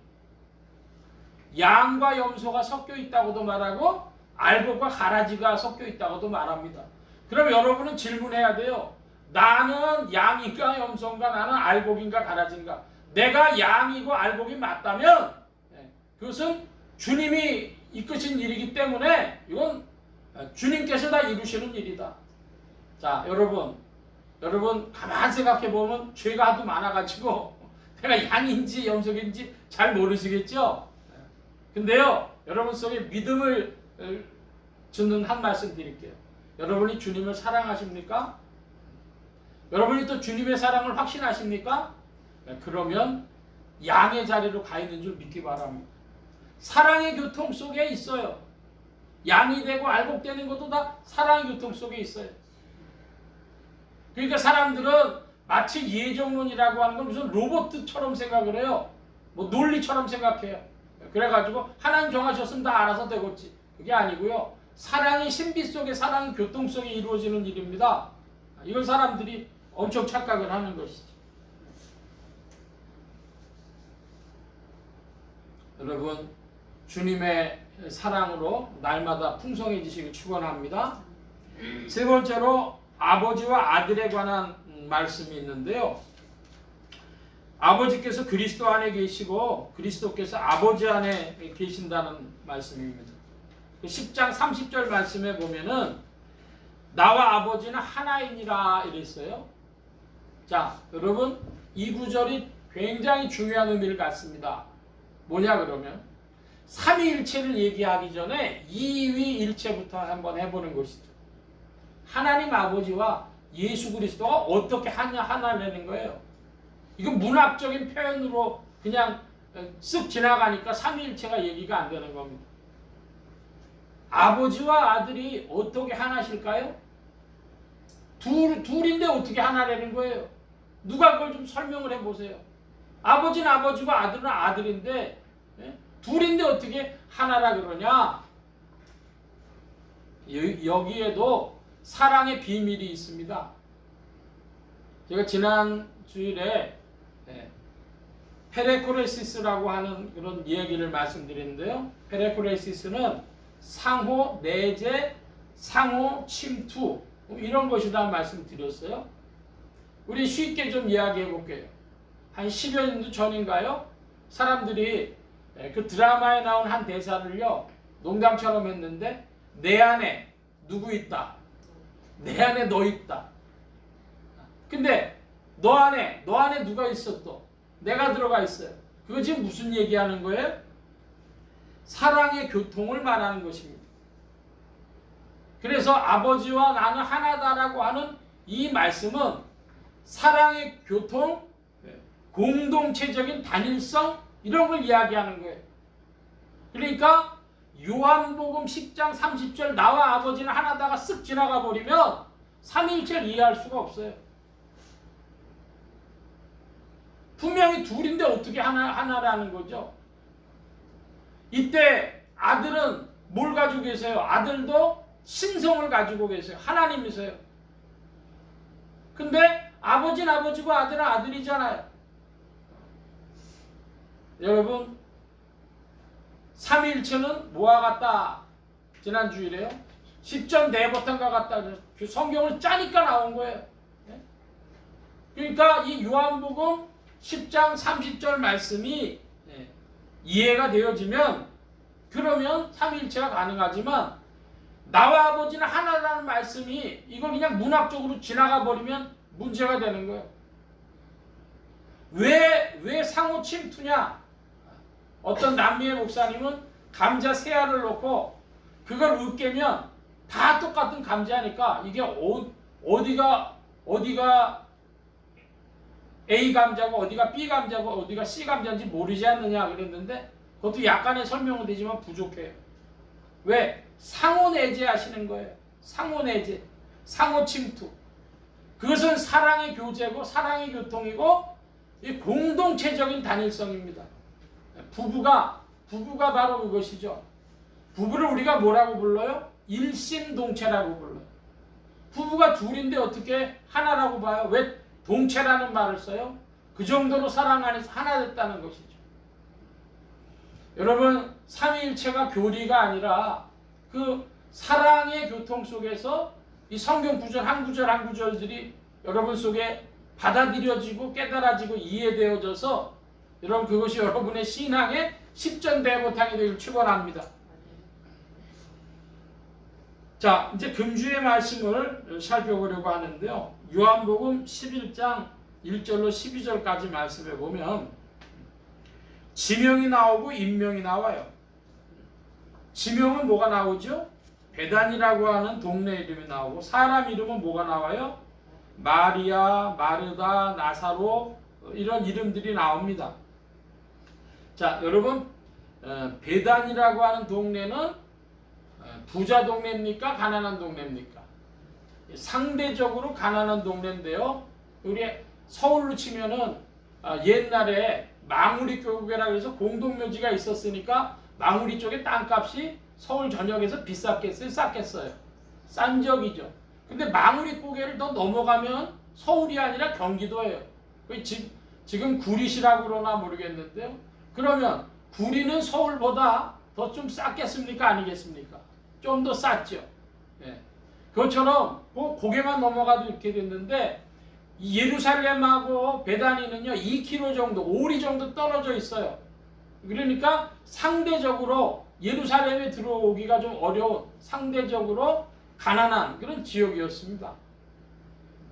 양과 염소가 섞여 있다고도 말하고 알곡과 가라지가 섞여 있다고도 말합니다. 그럼 여러분은 질문해야 돼요. 나는 양인가 염소인가? 나는 알곡인가 가라지인가? 내가 양이고 알곡이 맞다면 그것은 주님이 이끄신 일이기 때문에 이건 주님께서 다 이루시는 일이다. 자, 여러분 가만 생각해 보면 죄가 하도 많아가지고 내가 양인지 염소인지 잘 모르시겠죠? 근데요, 여러분 속에 믿음을 주는 한 말씀 드릴게요. 여러분이 주님을 사랑하십니까? 여러분이 또 주님의 사랑을 확신하십니까? 그러면 양의 자리로 가 있는 줄 믿기 바랍니다. 사랑의 교통 속에 있어요. 양이 되고 알곡되는 것도 다 사랑의 교통 속에 있어요. 그러니까 사람들은 마치 예정론이라고 하는 건 무슨 로봇처럼 생각을 해요. 뭐 논리처럼 생각해요. 그래가지고 하나님 정하셨으면 다 알아서 되겠지. 그게 아니고요. 사랑의 신비 속에, 사랑의 교통 속에 이루어지는 일입니다. 이걸 사람들이 엄청 착각을 하는 것이죠. 여러분, 주님의 사랑으로 날마다 풍성해지시길 축원합니다. 세 번째로 아버지와 아들에 관한 말씀이 있는데요. 아버지께서 그리스도 안에 계시고 그리스도께서 아버지 안에 계신다는 말씀입니다. 10장 30절 말씀에 보면은 나와 아버지는 하나이니라 이랬어요. 자, 여러분, 이 구절이 굉장히 중요한 의미를 갖습니다. 뭐냐 그러면 삼위일체를 얘기하기 전에 이위일체부터 한번 해보는 것이죠. 하나님 아버지와 예수 그리스도가 어떻게 하나라는 거예요. 이거 문학적인 표현으로 그냥 쓱 지나가니까 삼위일체가 얘기가 안 되는 겁니다. 아버지와 아들이 어떻게 하나실까요? 둘인데 어떻게 하나라는 거예요? 누가 그걸 좀 설명을 해보세요. 아버지는 아버지고 아들은 아들인데 둘인데 어떻게 하나라 그러냐? 여기에도 사랑의 비밀이 있습니다. 제가 지난 주일에 페레코레시스라고 하는 그런 이야기를 말씀드렸는데요. 페레코레시스는 상호 내재, 상호 침투 이런 것이다 말씀드렸어요. 우리 쉽게 좀 이야기해 볼게요. 한 10여 년 전인가요? 사람들이 그 드라마에 나온 한 대사를요, 농담처럼 했는데, 내 안에 누구 있다. 내 안에 너 있다. 근데 너 안에 누가 있어 또? 내가 들어가 있어요. 그거 지금 무슨 얘기하는 거예요? 사랑의 교통을 말하는 것입니다. 그래서 아버지와 나는 하나다라고 하는 이 말씀은 사랑의 교통, 공동체적인 단일성 이런 걸 이야기하는 거예요. 그러니까 요한복음 10장 30절 나와 아버지는 하나다가 쓱 지나가 버리면 삼위일체를 이해할 수가 없어요. 분명히 둘인데 어떻게 하나라는 거죠. 이때 아들은 뭘 가지고 계세요? 아들도 신성을 가지고 계세요. 하나님이세요. 근데 아버지는 아버지고 아들은 아들이잖아요. 여러분, 삼위일체는 뭐와 같다? 지난주일에요. 10전 내버튼과 같다. 성경을 짜니까 나온 거예요. 그러니까 이 요한복음 10장 30절 말씀이 이해가 되어지면 그러면 삼위일체가 가능하지만 나와 아버지는 하나라는 말씀이 이걸 그냥 문학적으로 지나가 버리면 문제가 되는 거예요. 왜 상호 침투냐? 어떤 남미의 목사님은 감자 세 알을 놓고 그걸 으깨면 다 똑같은 감자니까 이게 어디가 A 감자고 어디가 B 감자고 어디가 C 감자인지 모르지 않느냐 그랬는데 그것도 약간의 설명은 되지만 부족해요. 왜? 상호내재 하시는 거예요. 상호내재, 상호침투. 그것은 사랑의 교제고 사랑의 교통이고 이 공동체적인 단일성입니다. 부부가 바로 그것이죠. 부부를 우리가 뭐라고 불러요? 일심동체라고 불러요. 부부가 둘인데 어떻게 하나라고 봐요? 왜 동체라는 말을 써요? 그 정도로 사랑 안에서 하나 됐다는 것이죠. 여러분, 삼위일체가 교리가 아니라 그 사랑의 교통 속에서 이 성경 구절 한 구절들이 여러분 속에 받아들여지고 깨달아지고 이해되어져서 여러분 그것이 여러분의 신앙의 십전대보탕이 되길 축원합니다. 자, 이제 금주의 말씀을 살펴보려고 하는데요. 요한복음 11장 1절로 12절까지 말씀해 보면 지명이 나오고 인명이 나와요. 지명은 뭐가 나오죠? 베단이라고 하는 동네 이름이 나오고 사람 이름은 뭐가 나와요? 마리아, 마르다, 나사로 이런 이름들이 나옵니다. 자, 여러분, 베단이라고 하는 동네는 부자 동네입니까? 가난한 동네입니까? 상대적으로 가난한 동네인데요. 우리 서울로 치면은 옛날에 망우리 교구회라고 해서 공동묘지가 있었으니까 망우리 쪽에 땅값이 서울 전역에서 비쌌겠어요? 쌌겠어요? 싼 적이죠. 근데 망우리 고개를 더 넘어가면 서울이 아니라 경기도예요. 지금 구리시라고 그러나 모르겠는데요. 그러면 구리는 서울보다 더 좀 쌌겠습니까? 아니겠습니까? 좀 더 쌌죠. 예. 그것처럼 고개만 넘어가도 이렇게 됐는데 예루살렘하고 베다니는요 2km 정도, 5리 정도 떨어져 있어요. 그러니까 상대적으로 예루살렘에 들어오기가 좀 어려운, 상대적으로 가난한 그런 지역이었습니다.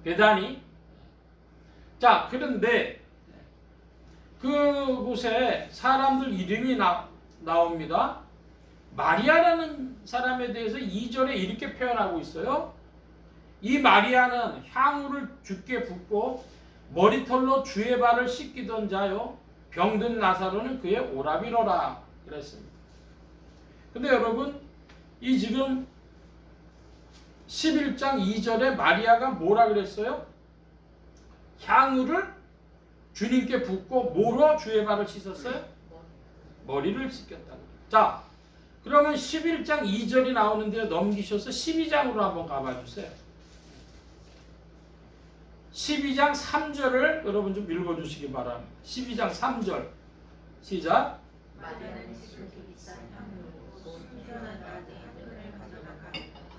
베다니. 자, 그런데 그곳에 사람들 이름이 나옵니다. 마리아라는 사람에 대해서 2절에 이렇게 표현하고 있어요. 이 마리아는 향유를 주께 붓고 머리털로 주의 발을 씻기던 자요, 병든 나사로는 그의 오라비로라 그랬습니다. 근데 여러분, 이 지금 11장 2절에 마리아가 뭐라 그랬어요? 향유를 주님께 붓고 뭐로 주의 발을 씻었어요? 머리를 씻겼다. 자, 그러면 11장 2절이 나오는데 넘기셔서 12장으로 한번 가봐 주세요. 12장 3절을 여러분 좀 읽어주시기 바랍니다. 12장 3절 시작. 마리아는 지극히 비싼 향유로 순전한 나대 한 근을 가져다가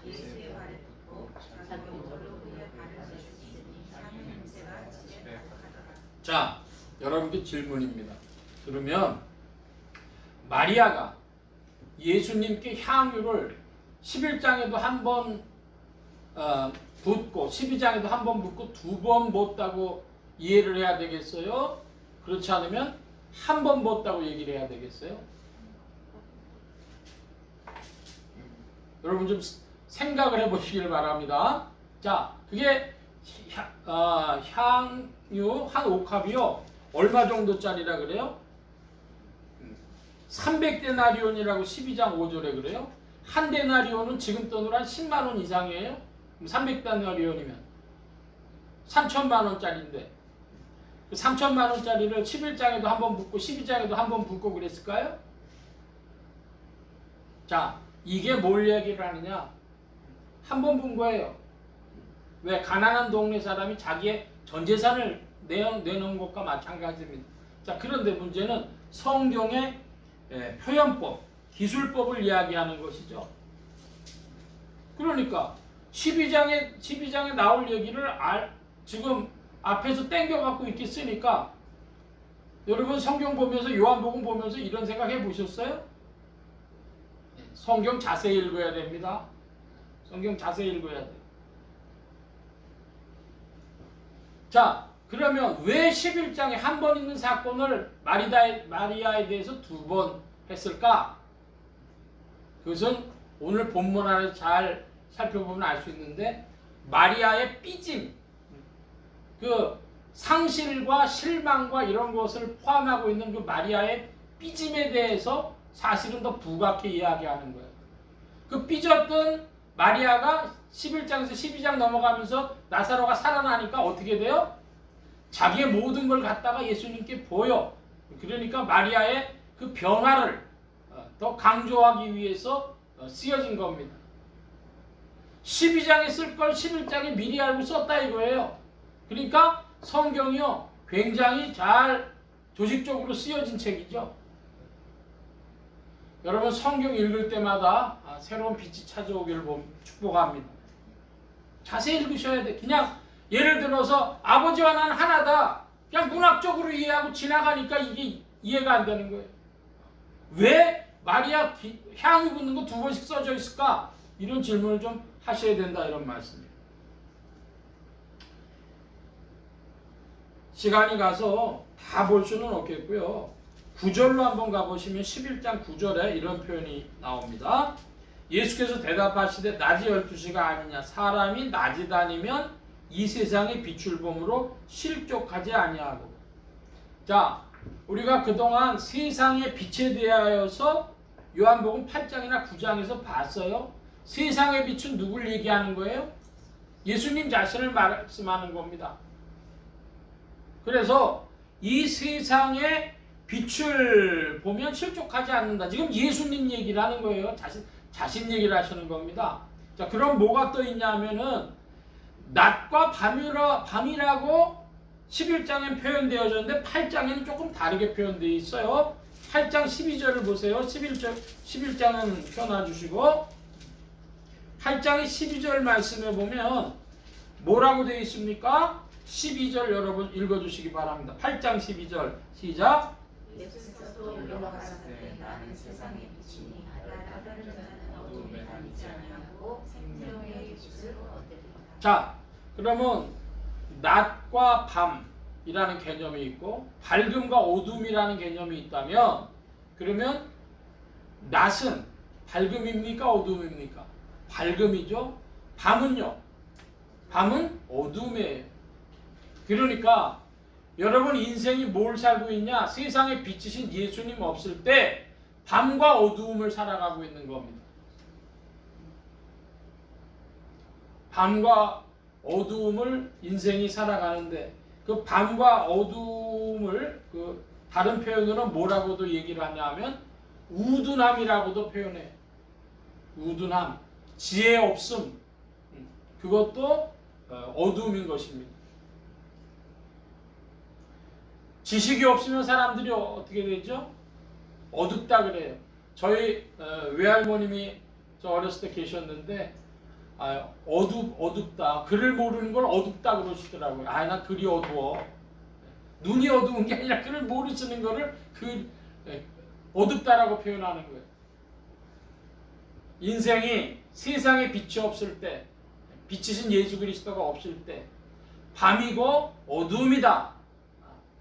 예수의 발에 붓고 자기 옷으로 그의 발을 씻으니 향유 냄새가 집에 가득하더라. 자, 여러분께 질문입니다. 그러면 마리아가 예수님께 향유를 11장에도 한번 붓고 12장에도 한 번 붓고 2번 붓다고 이해를 해야 되겠어요? 그렇지 않으면 한 번 붓다고 얘기를 해야 되겠어요? 여러분 좀 생각을 해보시길 바랍니다. 자, 그게 향유 한 옥합이요 얼마 정도짜리라 그래요? 300데나리온이라고 12장 5절에 그래요. 한 데나리온은 지금 돈으로 한 10만 원 이상이에요. 300데나리온이면 3천만 원짜리인데 3천만 원짜리를 11장에도 한번 붓고 12장에도 한번 붓고 그랬을까요? 자, 이게 뭘 얘기를 하느냐? 한 번 분 거예요. 왜? 가난한 동네 사람이 자기의 전 재산을 내놓은 것과 마찬가지입니다. 자, 그런데 문제는 성경의 표현법, 기술법을 이야기하는 것이죠. 그러니까 12장에 나올 얘기를 지금 앞에서 땡겨갖고 있겠으니까 여러분 성경 보면서 요한복음 보면서 이런 생각 해보셨어요? 성경 자세히 읽어야 됩니다. 성경 자세히 읽어야 돼요. 자, 그러면 왜 11장에 한 번 있는 사건을 마리아에 대해서 2번 했을까? 그것은 오늘 본문 안에서 잘 살펴보면 알 수 있는데 마리아의 삐짐, 그 상실과 실망과 이런 것을 포함하고 있는 그 마리아의 삐짐에 대해서 사실은 더 부각해 이야기하는 거예요. 그 삐졌던 마리아가 11장에서 12장 넘어가면서 나사로가 살아나니까 어떻게 돼요? 자기의 모든 걸 갖다가 예수님께 보여. 그러니까 마리아의 그 변화를 더 강조하기 위해서 쓰여진 겁니다. 12장에 쓸 걸 11장에 미리 알고 썼다 이거예요. 그러니까 성경이요 굉장히 잘 조직적으로 쓰여진 책이죠. 여러분 성경 읽을 때마다 새로운 빛이 찾아오기를 축복합니다. 자세히 읽으셔야 돼. 그냥 예를 들어서 아버지와 난 하나다. 그냥 문학적으로 이해하고 지나가니까 이게 이해가 안 되는 거예요. 왜 마리아 향유 붓는 거 2번씩 써져 있을까? 이런 질문을 좀 하셔야 된다 이런 말씀이에요. 시간이 가서 다 볼 수는 없겠고요. 9절로 한번 가보시면 11장 9절에 이런 표현이 나옵니다. 예수께서 대답하시되 낮이 12시가 아니냐 사람이 낮이 다니면 이 세상의 빛을 보므로 실족하지 아니하고. 자, 우리가 그동안 세상의 빛에 대하여서 요한복음 8장이나 9장에서 봤어요. 세상의 빛은 누굴 얘기하는 거예요? 예수님 자신을 말씀하는 겁니다. 그래서 이 세상의 빛을 보면 실족하지 않는다. 지금 예수님 얘기를 하는 거예요. 자신 얘기를 하시는 겁니다. 자, 그럼 뭐가 또 있냐 하면은 낮과 밤이라고 11장엔 표현되어졌는데 8장에는 조금 다르게 표현되어 있어요. 8장 12절을 보세요. 11장은 펴놔주시고 8장의 12절 말씀에 보면 뭐라고 되어 있습니까? 12절 여러분 읽어주시기 바랍니다. 8장 12절 시작. 예수께서도 올라가사대 나는 세상의 빛이니 나를 따르는 자는 어둠에 다니지 아니하고 생명의 빛을 얻으리라. 자, 그러면 낮과 밤이라는 개념이 있고 밝음과 어둠이라는 개념이 있다면 그러면 낮은 밝음입니까? 어둠입니까? 밝음이죠. 밤은요? 밤은 어둠이에요. 그러니까 여러분 인생이 뭘 살고 있냐? 세상에 빛이신 예수님 없을 때 밤과 어두움을 살아가고 있는 겁니다. 밤과 어두움을 인생이 살아가는데 그 밤과 어두움을 그 다른 표현으로는 뭐라고도 얘기를 하냐면 우둔함이라고도 표현해요. 우둔함, 지혜 없음, 그것도 어두움인 것입니다. 지식이 없으면 사람들이 어떻게 되죠? 어둡다 그래요. 저희 외할머님이 저 어렸을 때 계셨는데 어둡다. 글을 모르는 걸 어둡다 그러시더라고요. 나 글이 어두워. 눈이 어두운 게 아니라 글을 모르시는 거를 어둡다라고 표현하는 거예요. 인생이 세상에 빛이 없을 때, 빛이신 예수 그리스도가 없을 때 밤이고 어둠이다.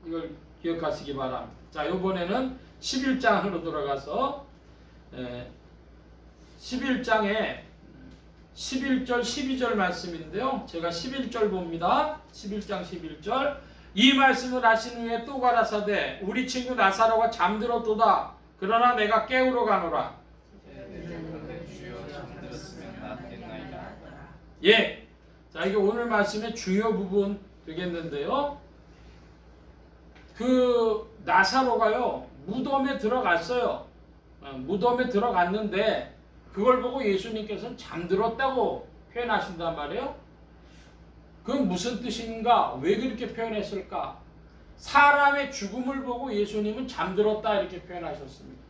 이걸 기억하시기 바랍니다. 자, 이번에는 11장으로 돌아가서 11장에 11절 12절 말씀인데요. 제가 11절 봅니다. 11장 11절. 이 말씀을 하신 후에 또 가라사대 우리 친구 나사로가 잠들었도다. 그러나 내가 깨우러 가노라. 예. 자, 이게 오늘 말씀의 중요 부분 되겠는데요. 그 나사로가요 무덤에 들어갔어요. 무덤에 들어갔는데 그걸 보고 예수님께서는 잠들었다고 표현하신단 말이에요. 그건 무슨 뜻인가? 왜 그렇게 표현했을까? 사람의 죽음을 보고 예수님은 잠들었다 이렇게 표현하셨습니다.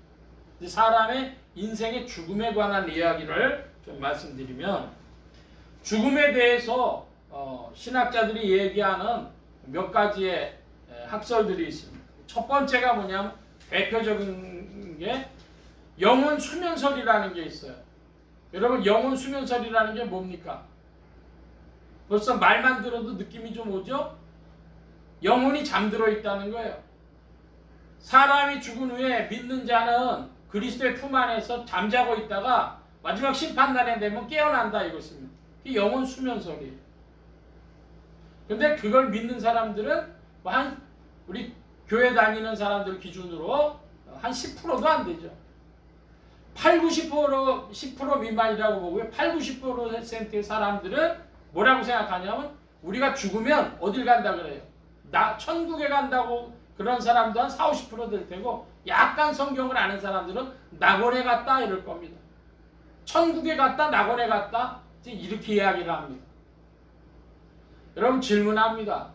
사람의 인생의 죽음에 관한 이야기를 좀 말씀드리면 죽음에 대해서 신학자들이 얘기하는 몇 가지의 학설들이 있습니다. 첫 번째가 뭐냐면 대표적인 게 영혼 수면설이라는 게 있어요. 여러분 영혼 수면설이라는 게 뭡니까? 벌써 말만 들어도 느낌이 좀 오죠? 영혼이 잠들어 있다는 거예요. 사람이 죽은 후에 믿는 자는 그리스도의 품 안에서 잠자고 있다가 마지막 심판날에 되면 깨어난다 이것입니다. 그게 영혼 수면설이에요. 근데 그걸 믿는 사람들은 우리 교회 다니는 사람들 기준으로 한 10%도 안 되죠. 10% 미만이라고 보고요. 90%의 사람들은 뭐라고 생각하냐면 우리가 죽으면 어딜 간다 그래요. 천국에 간다고 그런 사람도 한 40-50% 될 테고 약간 성경을 아는 사람들은 낙원에 갔다 이럴 겁니다. 천국에 갔다 낙원에 갔다 이렇게 이야기를 합니다. 여러분 질문합니다.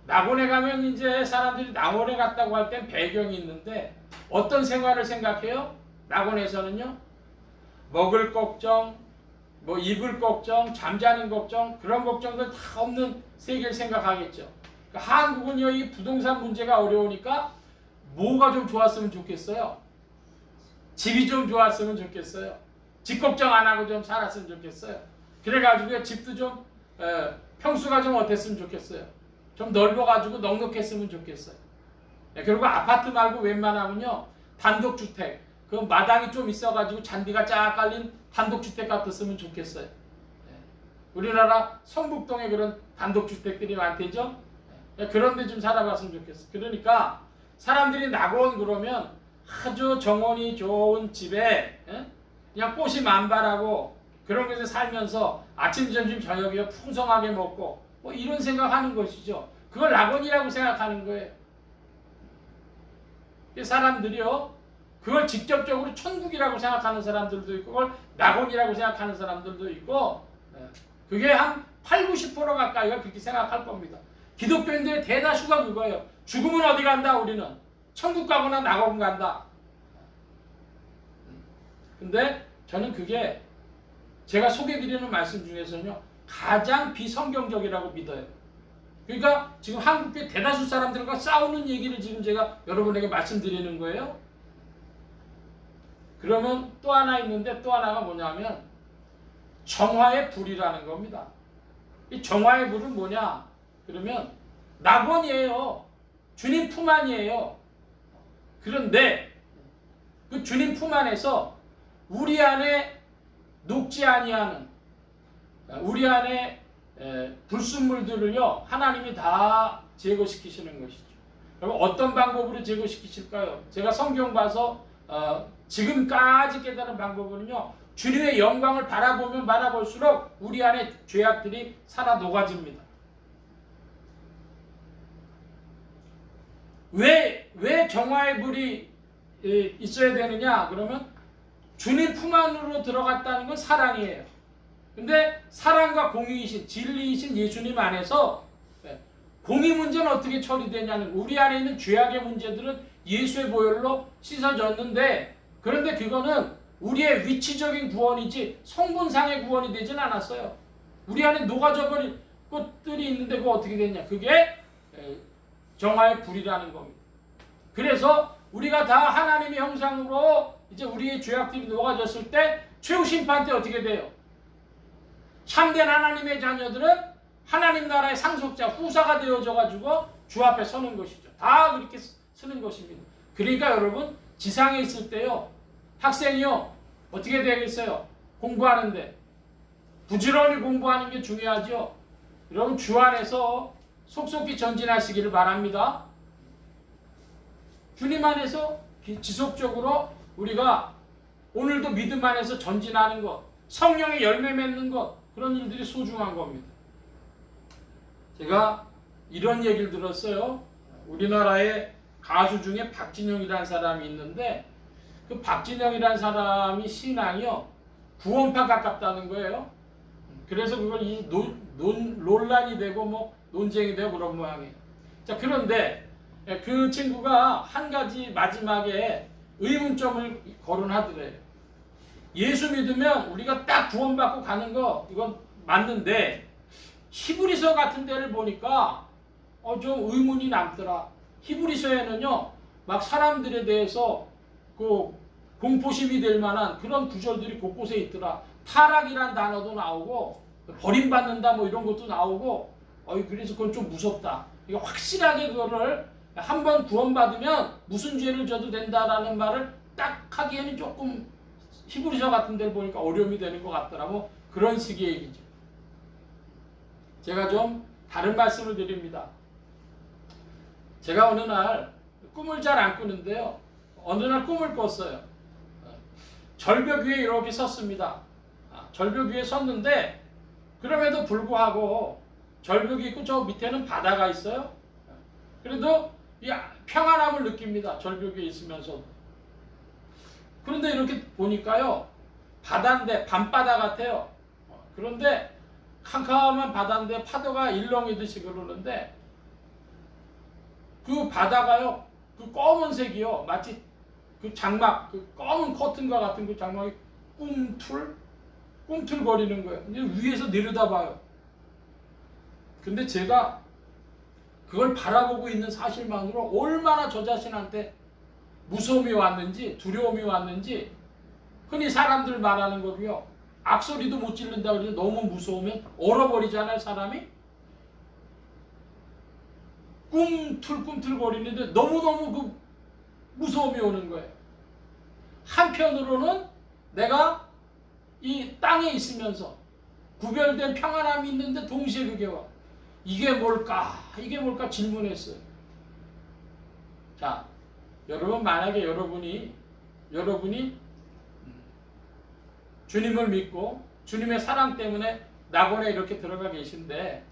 낙원에 가면 이제 사람들이 낙원에 갔다고 할 땐 배경이 있는데 어떤 생활을 생각해요? 낙원에서는요. 먹을 걱정, 입을 걱정, 잠자는 걱정 그런 걱정들 다 없는 세계를 생각하겠죠. 그러니까 한국은요 이 부동산 문제가 어려우니까 뭐가 좀 좋았으면 좋겠어요. 집이 좀 좋았으면 좋겠어요. 집 걱정 안 하고 좀 살았으면 좋겠어요. 그래가지고 집도 좀 평수가 좀 어땠으면 좋겠어요. 좀 넓어가지고 넉넉했으면 좋겠어요. 그리고 아파트 말고 웬만하면요 단독주택 그 마당이 좀 있어가지고 잔디가 쫙 깔린 단독주택 같았으면 좋겠어요. 우리나라 성북동에 그런 단독주택들이 많대죠. 그런데 좀 살아봤으면 좋겠어요. 그러니까 사람들이 낙원 그러면 아주 정원이 좋은 집에 그냥 꽃이 만발하고 그런 곳에 살면서 아침, 점심, 저녁에 풍성하게 먹고 이런 생각하는 것이죠. 그걸 낙원이라고 생각하는 거예요. 사람들이요 그걸 직접적으로 천국이라고 생각하는 사람들도 있고 그걸 낙원이라고 생각하는 사람들도 있고 그게 한 8, 90% 가까이가 그렇게 생각할 겁니다. 기독교인들의 대다수가 그거예요. 죽으면 어디 간다 우리는. 천국 가거나 낙원 간다. 근데 저는 그게 제가 소개드리는 말씀 중에서는요. 가장 비성경적이라고 믿어요. 그러니까 지금 한국의 대다수 사람들과 싸우는 얘기를 지금 제가 여러분에게 말씀드리는 거예요. 그러면 또 하나 있는데 또 하나가 뭐냐면 정화의 불이라는 겁니다. 이 정화의 불은 뭐냐? 그러면 낙원이에요. 주님 품 안이에요. 그런데 그 주님 품 안에서 우리 안에 녹지 아니하는 우리 안에 불순물들을요 하나님이 다 제거시키시는 것이죠. 그럼 어떤 방법으로 제거시키실까요? 제가 성경 봐서 지금까지 깨달은 방법은요 주님의 영광을 바라보면 바라볼수록 우리 안에 죄악들이 살아 녹아집니다. 왜 정화의 불이 있어야 되느냐? 그러면 주님 품 안으로 들어갔다는 건 사랑이에요. 근데 사랑과 공의이신 진리이신 예수님 안에서 공의 문제는 어떻게 처리되냐는 우리 안에 있는 죄악의 문제들은 예수의 보혈로 씻어졌는데 그런데 그거는 우리의 위치적인 구원이지 성분상의 구원이 되진 않았어요. 우리 안에 녹아져 버린 것들이 있는데 그거 어떻게 됐냐? 그게 정화의 불이라는 겁니다. 그래서 우리가 다 하나님의 형상으로 이제 우리의 죄악들이 녹아졌을 때 최후 심판 때 어떻게 돼요? 참된 하나님의 자녀들은 하나님 나라의 상속자 후사가 되어져 가지고 주 앞에 서는 것이죠. 다 그렇게 서는 것입니다. 그러니까 여러분 지상에 있을 때요 학생이요 어떻게 되겠어요? 공부하는데 부지런히 공부하는 게 중요하죠. 여러분 주 안에서 속속히 전진하시기를 바랍니다. 주님 안에서 지속적으로 우리가 오늘도 믿음 안에서 전진하는 것, 성령의 열매 맺는 것, 그런 일들이 소중한 겁니다. 제가 이런 얘기를 들었어요. 우리나라의 가수 중에 박진영이라는 사람이 있는데 그 박진영이라는 사람이 신앙이요 구원파 가깝다는 거예요. 그래서 그걸 논란이 되고 뭐 논쟁이 되고 그런 모양이에요. 자, 그런데 그 친구가 한 가지 마지막에 의문점을 거론하더래요. 예수 믿으면 우리가 딱 구원받고 가는 거 이건 맞는데 히브리서 같은 데를 보니까 좀 의문이 남더라. 히브리서에는요 막 사람들에 대해서 그 공포심이 될 만한 그런 구절들이 곳곳에 있더라. 타락이란 단어도 나오고 버림받는다 뭐 이런 것도 나오고 그래서 그건 좀 무섭다. 이거 확실하게 그거를 한번 구원받으면 무슨 죄를 져도 된다라는 말을 딱 하기에는 조금 히브리서 같은 데를 보니까 어려움이 되는 것 같더라고. 그런 식의 얘기죠. 제가 좀 다른 말씀을 드립니다. 제가 어느 날 꿈을 잘 안 꾸는데요. 어느 날 꿈을 꿨어요. 절벽 위에 이렇게 섰습니다. 절벽 위에 섰는데 그럼에도 불구하고 절벽이 있고 저 밑에는 바다가 있어요. 그래도 이 평안함을 느낍니다. 절벽 위에 있으면서도. 그런데 이렇게 보니까요. 바다인데 밤바다 같아요. 그런데 캄캄한 바다인데 파도가 일렁이듯이 그러는데 그 바다가요. 그 검은색이요. 마치 그 장막, 그 검은 커튼과 같은 그 장막이 꿈틀거리는 거예요. 근데 위에서 내려다봐요. 근데 제가 그걸 바라보고 있는 사실만으로 얼마나 저 자신한테 무서움이 왔는지 두려움이 왔는지 흔히 사람들 말하는 거고요. 악소리도 못 지른다 그러는데 너무 무서우면 얼어버리잖아요 사람이. 꿈틀꿈틀거리는데 너무너무 그 무서움이 오는 거예요. 한편으로는 내가 이 땅에 있으면서 구별된 평안함이 있는데 동시에 그게 와. 이게 뭘까? 이게 뭘까? 질문했어요. 자, 여러분 만약에 여러분이 주님을 믿고 주님의 사랑 때문에 낙원에 이렇게 들어가 계신데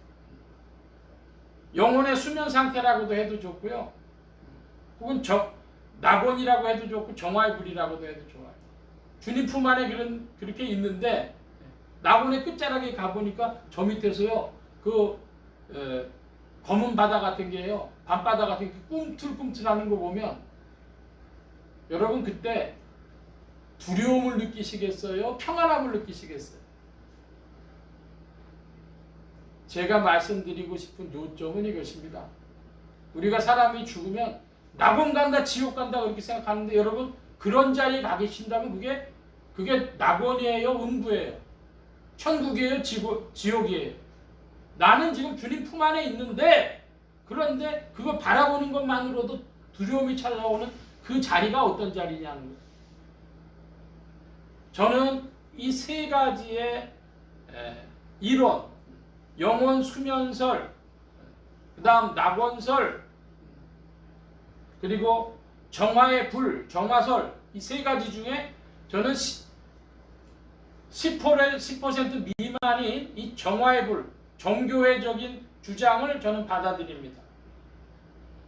영혼의 수면 상태라고도 해도 좋고요. 혹은 낙원이라고 해도 좋고 정화의 불이라고도 해도 좋아요. 주님 품 안에 그렇게 있는데 낙원의 끝자락에 가보니까 저 밑에서요 검은 바다 같은 게요, 밤바다 같은 게 꿈틀꿈틀하는 거 보면 여러분 그때 두려움을 느끼시겠어요? 평안함을 느끼시겠어요? 제가 말씀드리고 싶은 요점은 이것입니다. 우리가 사람이 죽으면 낙원 간다, 지옥 간다 그렇게 생각하는데 여러분 그런 자리에 가 계신다면 그게 낙원이에요, 음부예요, 천국이에요, 지옥이에요. 나는 지금 주님 품 안에 있는데 그런데 그거 바라보는 것만으로도 두려움이 찾아오는 그 자리가 어떤 자리냐는 거예요. 저는 이 세 가지의 이론, 영원 수면설, 그 다음 낙원설, 그리고 정화의 불, 정화설, 이 세 가지 중에 저는 10% 미만인 이 정화의 불, 정교회적인 주장을 저는 받아들입니다.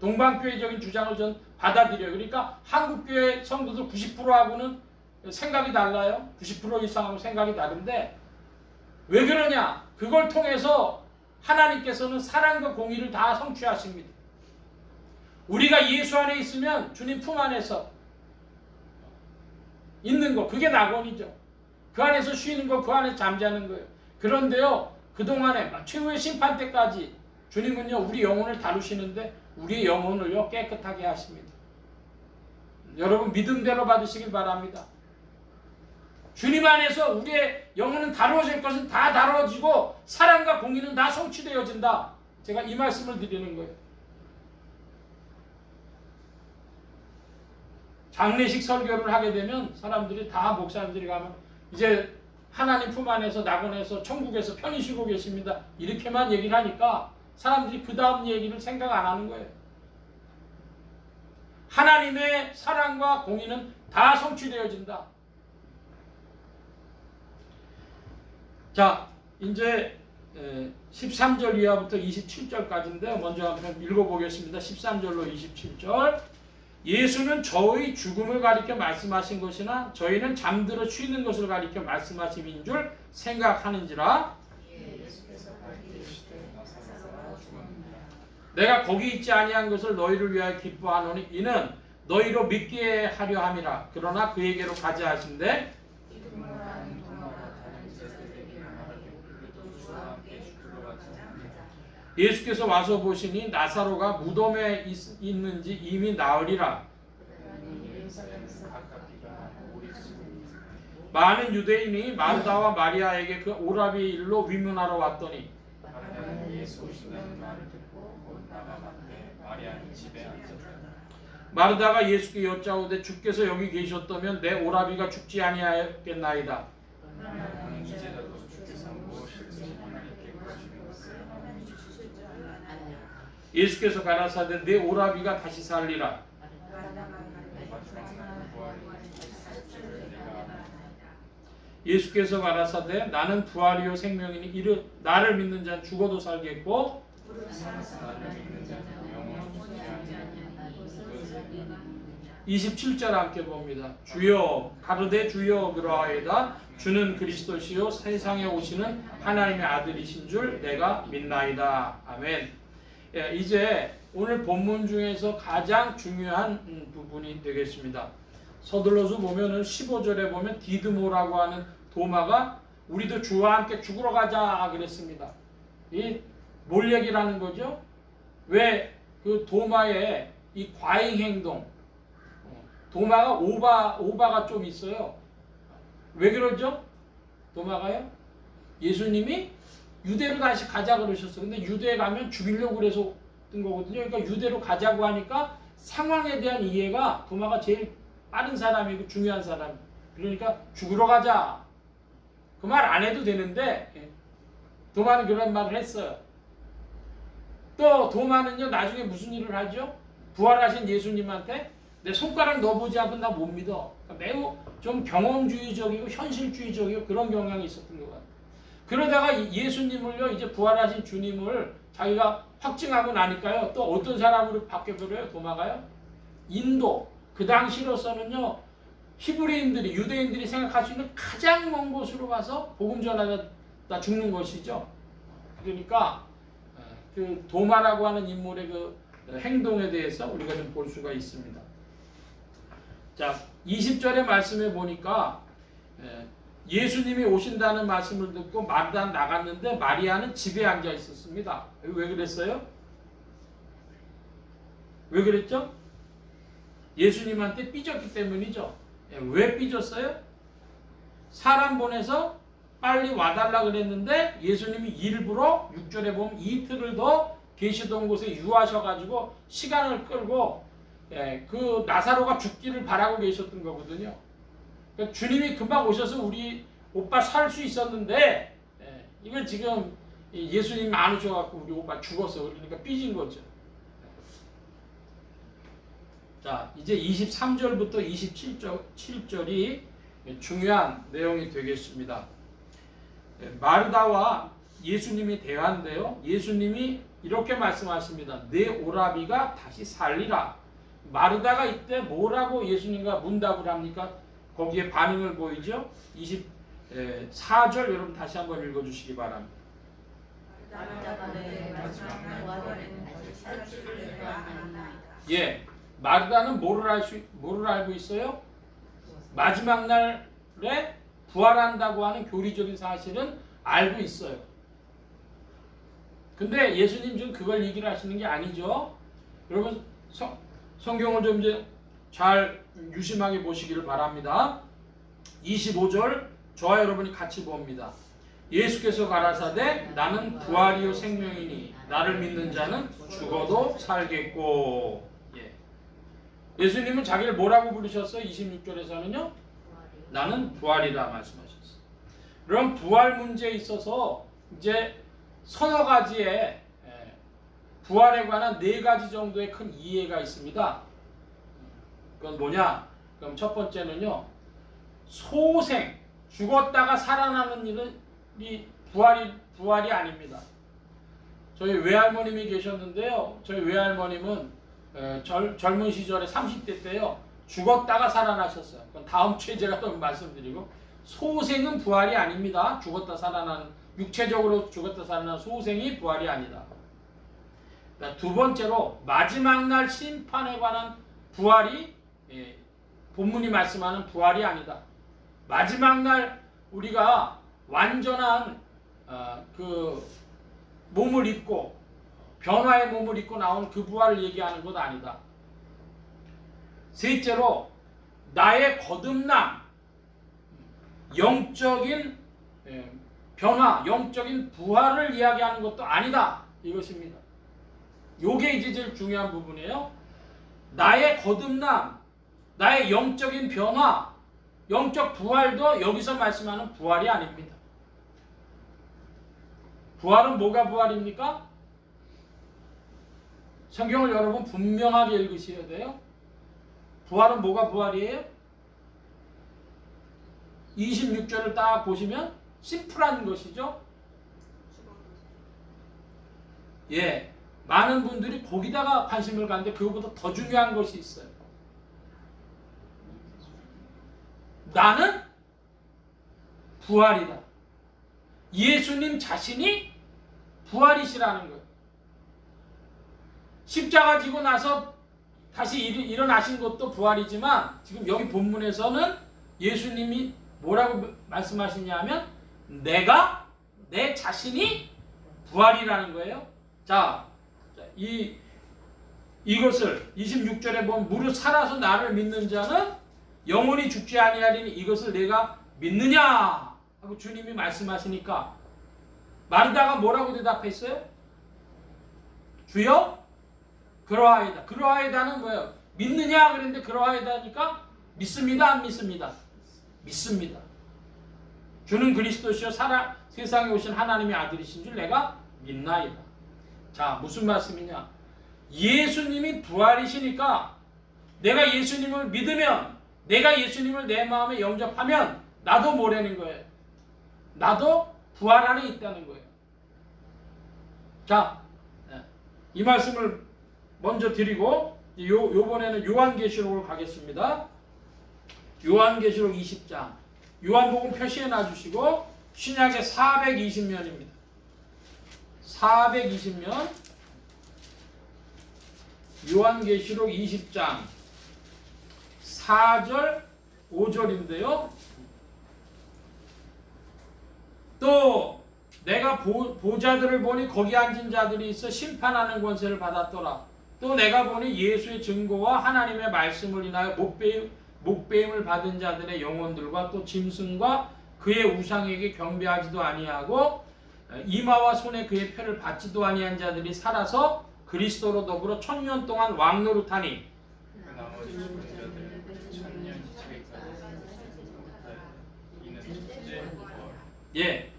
동방교회적인 주장을 저는 받아들여요. 그러니까 한국교회 성도들 90%하고는 생각이 달라요. 90% 이상하고 생각이 다른데 왜 그러냐? 그걸 통해서 하나님께서는 사랑과 공의를 다 성취하십니다. 우리가 예수 안에 있으면 주님 품 안에서 있는 거, 그게 낙원이죠. 그 안에서 쉬는 거, 그 안에 잠자는 거예요. 그런데요, 그동안에 최후의 심판 때까지 주님은요 우리 영혼을 다루시는데 우리의 영혼을요 깨끗하게 하십니다. 여러분 믿음대로 받으시길 바랍니다. 주님 안에서 우리의 영혼은 다루어질 것은 다 다루어지고 사랑과 공의는 다 성취되어진다. 제가 이 말씀을 드리는 거예요. 장례식 설교를 하게 되면 사람들이 다 목사님들이 가면 이제 하나님 품 안에서 낙원에서 천국에서 편히 쉬고 계십니다. 이렇게만 얘기를 하니까 사람들이 그 다음 얘기를 생각 안 하는 거예요. 하나님의 사랑과 공의는 다 성취되어진다. 자, 이제 13절 이하부터 27절까지인데 먼저 한번 읽어보겠습니다. 13절로 27절. 예수는 저의 죽음을 가리켜 말씀하신 것이나 저희는 잠들어 쉬는 것을 가리켜 말씀하심인 줄 생각하는지라. 내가 거기 있지 아니한 것을 너희를 위하여 기뻐하노니 이는 너희로 믿게 하려 함이라. 그러나 그에게로 가자 하신대. 예수께서 와서 보시니 나사로가 무덤에 있는지 이미 나으리라. 많은 유대인이 마르다와 마리아에게 그 오라비의 일로 위문하러 왔더니 마르다가 예수께 여짜오되 주께서 여기 계셨다면 내 오라비가 죽지 아니하였겠나이다. 예수께서 가라사대 내 오라비가 다시 살리라. 예수께서 가라사대 나는 부활이요 생명이니 나를 믿는 자는 죽어도 살겠고 27절 함께 봅니다. 주여 가로되 주여 그러하이다. 주는 그리스도시요 세상에 오시는 하나님의 아들이신 줄 내가 믿나이다. 아멘. 이제 오늘 본문 중에서 가장 중요한 부분이 되겠습니다. 서둘러서 보면은 15절에 보면 디드모라고 하는 도마가 우리도 주와 함께 죽으러 가자 그랬습니다. 이 뭘 얘기라는 거죠? 왜 그 도마의 이 과잉 행동, 도마가 오바가 좀 있어요. 왜 그러죠? 도마가요? 예수님이 유대로 다시 가자 그러셨어요. 근데 유대에 가면 죽이려고 그래서 뜬 거거든요. 그러니까 유대로 가자고 하니까 상황에 대한 이해가 도마가 제일 빠른 사람이고 중요한 사람. 그러니까 죽으러 가자. 그 말 안 해도 되는데 도마는 그런 말을 했어요. 또 도마는요 나중에 무슨 일을 하죠? 부활하신 예수님한테 내 손가락 넣어보지 않으면 나 못 믿어. 그러니까 매우 좀 경험주의적이고 현실주의적이고 그런 경향이 있었던 것 같아요. 그러다가 예수님을요 이제 부활하신 주님을 자기가 확증하고 나니까요 또 어떤 사람으로 바뀌어버려요? 도마가요? 인도 그 당시로서는요 히브리인들이 유대인들이 생각할 수 있는 가장 먼 곳으로 가서 복음 전하다 죽는 것이죠. 그러니까 그 도마라고 하는 인물의 그 행동에 대해서 우리가 좀 볼 수가 있습니다. 자, 20절의 말씀에 보니까 예수님이 오신다는 말씀을 듣고 마르다는 나갔는데 마리아는 집에 앉아 있었습니다. 왜 그랬어요? 왜 그랬죠? 예수님한테 삐졌기 때문이죠. 왜 삐졌어요? 사람 보내서 빨리 와달라 그랬는데 예수님이 일부러 6절에 보면 이틀을 더 계시던 곳에 유하셔가지고 시간을 끌고 그 나사로가 죽기를 바라고 계셨던 거거든요. 그러니까 주님이 금방 오셔서 우리 오빠 살 수 있었는데 이걸 지금 예수님이 안 오셔갖고 우리 오빠 죽었어. 그러니까 삐진 거죠. 자, 이제 23절부터 27절이 중요한 내용이 되겠습니다. 마르다와 예수님이 대화인데요. 예수님이 이렇게 말씀하십니다. 내 오라비가 다시 살리라. 마르다가 이때 뭐라고 예수님과 문답을 합니까? 거기에 반응을 보이죠. 24절 여러분 다시 한번 읽어주시기 바랍니다. 예, 마르다는 뭐를 알고 있어요? 마지막 날에 부활한다고 하는 교리적인 사실은 알고 있어요. 근데 예수님 지금 그걸 얘기를 하시는 게 아니죠. 여러분 성경을 좀 이제 잘 유심하게 보시기를 바랍니다. 25절 저와 여러분이 같이 봅니다. 예수께서 가라사대 나는 부활이요 생명이니 나를 믿는 자는 죽어도 살겠고. 예수님은 자기를 뭐라고 부르셨어요? 26절에서는요. 나는 부활이라 말씀하셨어요. 그럼 부활 문제에 있어서 이제 서너 가지의 부활에 관한 4가지 정도의 큰 이해가 있습니다. 그건 뭐냐? 그럼 첫 번째는요. 소생, 죽었다가 살아나는 일이 부활이 아닙니다. 저희 외할머님이 계셨는데요. 저희 외할머님은 젊은 시절에 30대 때요. 죽었다가 살아나셨어요. 그건 다음 주에 제가 또 말씀드리고 소생은 부활이 아닙니다. 죽었다 살아나는 육체적으로 죽었다 살아나는 소생이 부활이 아니다. 두 번째로 마지막 날 심판에 관한 부활이 본문이 말씀하는 부활이 아니다. 마지막 날 우리가 완전한 그 몸을 입고 변화의 몸을 입고 나온 그 부활을 얘기하는 것 아니다. 셋째로 나의 거듭남, 영적인 변화, 영적인 부활을 이야기하는 것도 아니다. 이것입니다. 요게 이제 제일 중요한 부분이에요. 나의 거듭남, 나의 영적인 변화, 영적 부활도 여기서 말씀하는 부활이 아닙니다. 부활은 뭐가 부활입니까? 성경을 여러분 분명하게 읽으셔야 돼요. 부활은 뭐가 부활이에요? 26절을 딱 보시면 심플한 것이죠. 예, 많은 분들이 거기다가 관심을 갖는데 그것보다 더 중요한 것이 있어요. 나는 부활이다. 예수님 자신이 부활이시라는 거예요. 십자가 지고 나서 다시 일어나신 것도 부활이지만 지금 여기 본문에서는 예수님이 뭐라고 말씀하시냐면 내가 내 자신이 부활이라는 거예요. 자, 이것을 26절에 보면 무릇 살아서 나를 믿는 자는 영원히 죽지 아니하리니 이것을 내가 믿느냐 하고 주님이 말씀하시니까 마르다가 뭐라고 대답했어요? 주여 그러하이다. 그러하이다는 뭐예요? 믿느냐 그랬는데 그러하이다니까 믿습니다 안 믿습니다? 믿습니다. 주는 그리스도시요 세상에 오신 하나님의 아들이신 줄 내가 믿나이다. 자, 무슨 말씀이냐? 예수님이 부활이시니까 내가 예수님을 믿으면, 내가 예수님을 내 마음에 영접하면 나도 뭐라는 거예요? 나도 부활 안에 있다는 거예요. 자, 이 말씀을 먼저 드리고 요번에는 요한계시록으로 가겠습니다. 요한계시록 20장. 요한복음 표시해 놔주시고 신약의 420면입니다. 420면 요한계시록 20장 4절 5절인데요. 또 내가 보좌들을 보니 거기 앉은 자들이 있어 심판하는 권세를 받았더라. 또 내가 보니 예수의 증거와 하나님의 말씀을 인하여 목배임을 받은 자들의 영혼들과 또 짐승과 그의 우상에게 경배하지도 아니하고 이마와 손에 그의 표를 받지도 아니한 자들이 살아서 그리스도로 더불어 1000년 동안 왕노릇하니. 그 나머지 존재들 천년 지체까지 이는 첫째 부활. 예.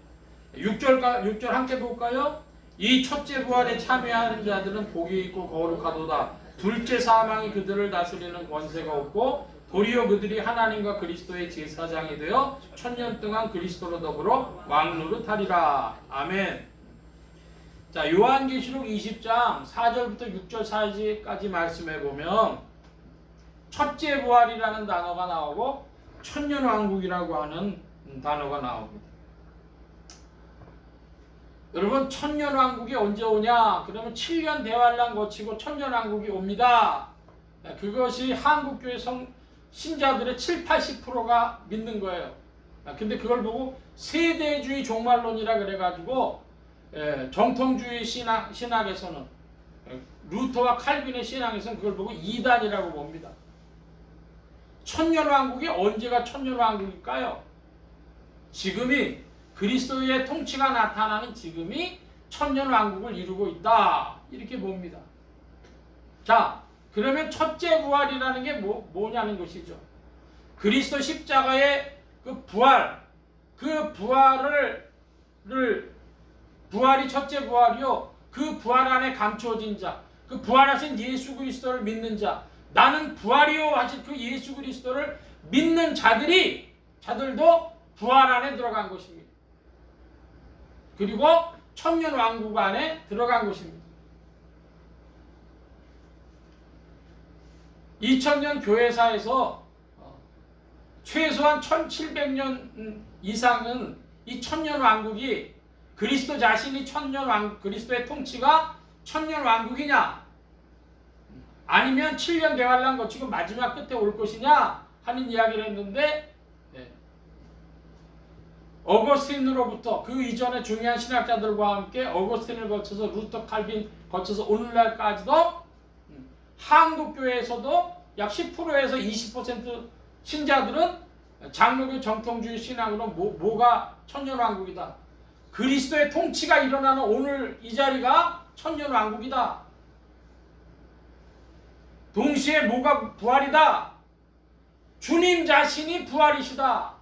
6절 함께 볼까요? 이 첫째 부활에 참여하는 자들은 복이 있고 거룩하도다. 둘째 사망이 그들을 다스리는 권세가 없고 도리어 그들이 하나님과 그리스도의 제사장이 되어 1000년 동안 그리스도로 더불어 왕노릇하리라. 아멘. 자, 요한계시록 20장 4절부터 6절 사이까지 말씀해 보면 첫째 부활이라는 단어가 나오고 천년왕국이라고 하는 단어가 나옵니다. 여러분, 천년왕국이 언제 오냐? 그러면 7년 대환란 거치고 천년왕국이 옵니다. 그것이 한국교회 신자들의 70~80%가 믿는 거예요. 근데 그걸 보고 세대주의 종말론이라 그래가지고 정통주의 신학에서는 루터와 칼빈의 신학에서는 그걸 보고 이단이라고 봅니다. 천년왕국이 언제가 천년왕국일까요? 지금이 그리스도의 통치가 나타나는 지금이 천년왕국을 이루고 있다. 이렇게 봅니다. 자, 그러면 첫째 부활이라는 게 뭐냐는 것이죠. 그리스도 십자가의 그 부활, 그 부활이 첫째 부활이요. 그 부활 안에 감추어진 자, 그 부활하신 예수 그리스도를 믿는 자, 나는 부활이요 하신 그 예수 그리스도를 믿는 자들도 부활 안에 들어간 것입니다. 그리고 천년왕국 안에 들어간 것입니다. 2000년 교회사에서 최소한 1700년 이상은 이 천년왕국이 그리스도 자신이 그리스도의 통치가 천년왕국이냐 아니면 7년 대환란 거치고 마지막 끝에 올 것이냐 하는 이야기를 했는데 어거스틴으로부터 그 이전에 중요한 신학자들과 함께 어거스틴을 거쳐서 루터 칼빈 거쳐서 오늘날까지도 한국교회에서도 약 10%에서 20% 신자들은 장로교 정통주의 신학으로 뭐가 천년왕국이다. 그리스도의 통치가 일어나는 오늘 이 자리가 천년왕국이다. 동시에 뭐가 부활이다. 주님 자신이 부활이시다.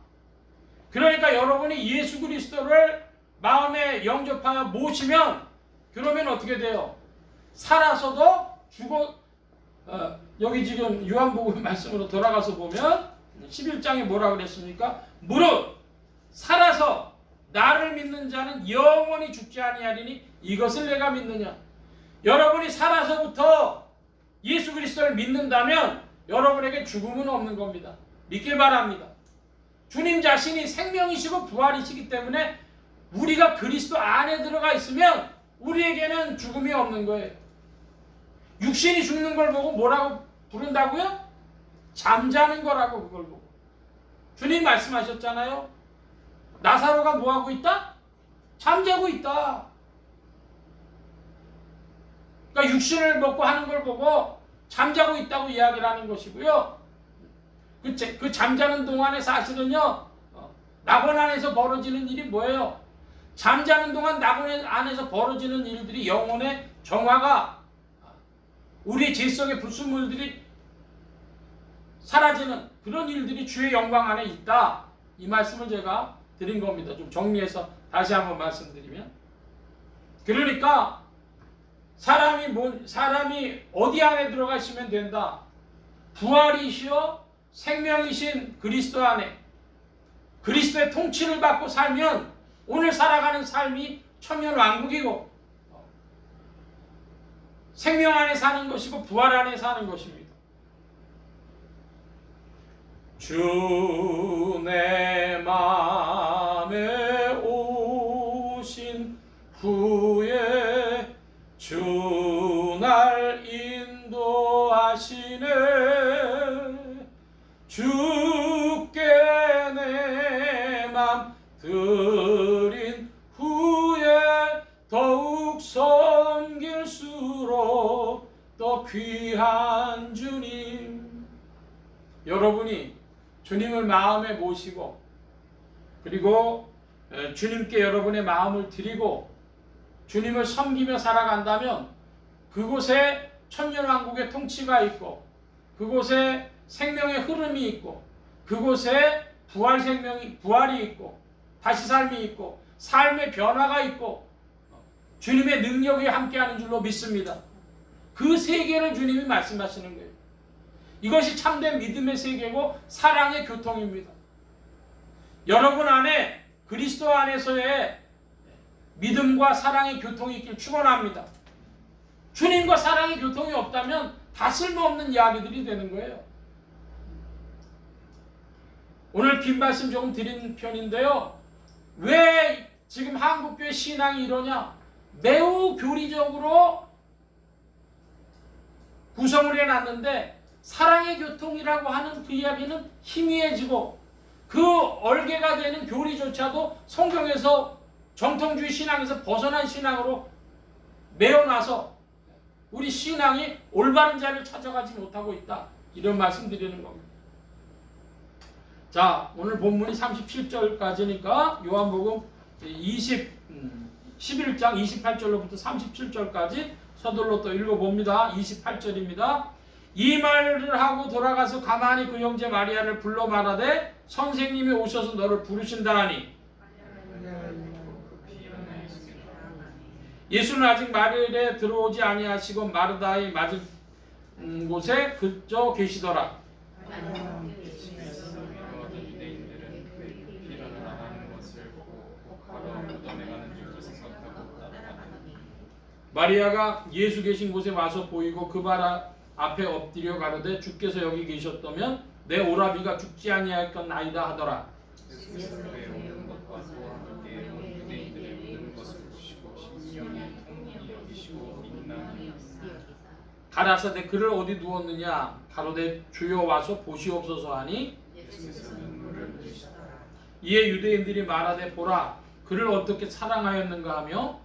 그러니까 여러분이 예수 그리스도를 마음에 영접하여 모시면 그러면 어떻게 돼요? 살아서도 여기 지금 요한복음 말씀으로 돌아가서 보면 11장에 뭐라 그랬습니까? 무릇 살아서 나를 믿는 자는 영원히 죽지 아니하리니 이것을 내가 믿느냐. 여러분이 살아서부터 예수 그리스도를 믿는다면 여러분에게 죽음은 없는 겁니다. 믿길 바랍니다. 주님 자신이 생명이시고 부활이시기 때문에 우리가 그리스도 안에 들어가 있으면 우리에게는 죽음이 없는 거예요. 육신이 죽는 걸 보고 뭐라고 부른다고요? 잠자는 거라고 그걸 보고. 주님 말씀하셨잖아요. 나사로가 뭐하고 있다? 잠자고 있다. 그러니까 육신을 먹고 하는 걸 보고 잠자고 있다고 이야기를 하는 것이고요. 그 잠자는 동안에 사실은요, 낙원 안에서 벌어지는 일이 뭐예요? 잠자는 동안 낙원 안에서 벌어지는 일들이 영혼의 정화가 우리 질 속의 불순물들이 사라지는 그런 일들이 주의 영광 안에 있다. 이 말씀을 제가 드린 겁니다. 좀 정리해서 다시 한번 말씀드리면, 그러니까 사람이 어디 안에 들어가 있으면 된다. 부활이시여 생명이신 그리스도 안에 그리스도의 통치를 받고 살면 오늘 살아가는 삶이 천년왕국이고 생명 안에 사는 것이고 부활 안에 사는 것입니다. 주 내 맘에 오신 후에 주 날 인도하시네. 주께 내 맘 드린 후에 더욱 섬길수록 더 귀한 주님. 여러분이 주님을 마음에 모시고 그리고 주님께 여러분의 마음을 드리고 주님을 섬기며 살아간다면 그곳에 천년왕국의 통치가 있고 그곳에 생명의 흐름이 있고 그곳에 부활이 있고 다시 삶이 있고 삶의 변화가 있고 주님의 능력이 함께하는 줄로 믿습니다. 그 세계를 주님이 말씀하시는 거예요. 이것이 참된 믿음의 세계고 사랑의 교통입니다. 여러분 안에 그리스도 안에서의 믿음과 사랑의 교통이 있길 축원합니다. 주님과 사랑의 교통이 없다면 다 쓸모없는 이야기들이 되는 거예요. 오늘 긴 말씀 조금 드린 편인데요. 왜 지금 한국교회 신앙이 이러냐? 매우 교리적으로 구성을 해놨는데 사랑의 교통이라고 하는 그 이야기는 희미해지고 그 얼개가 되는 교리조차도 성경에서 정통주의 신앙에서 벗어난 신앙으로 메어놔서 우리 신앙이 올바른 자리를 찾아가지 못하고 있다. 이런 말씀 드리는 겁니다. 자, 오늘 본문이 37절까지니까 요한복음 11장 28절로부터 37절까지 서둘러 또 읽어봅니다. 28절입니다. 이 말을 하고 돌아가서 가만히 그 형제 마리아를 불러 말하되 선생님이 오셔서 너를 부르신다 하니 예수는 아직 마리아에 들어오지 아니하시고 마르다의 맞은 곳에 그저 계시더라. 마리아가 예수 계신 곳에 와서 보이고 그 발 앞에 엎드려 가로되 주께서 여기 계셨다면 내 오라비가 죽지 아니하였겠나이다 하더라. 가라사대 그를 어디 두었느냐 가로되 주여 와서 보시옵소서 하니 이에 유대인들이 말하되 보라 그를 어떻게 사랑하였는가 하며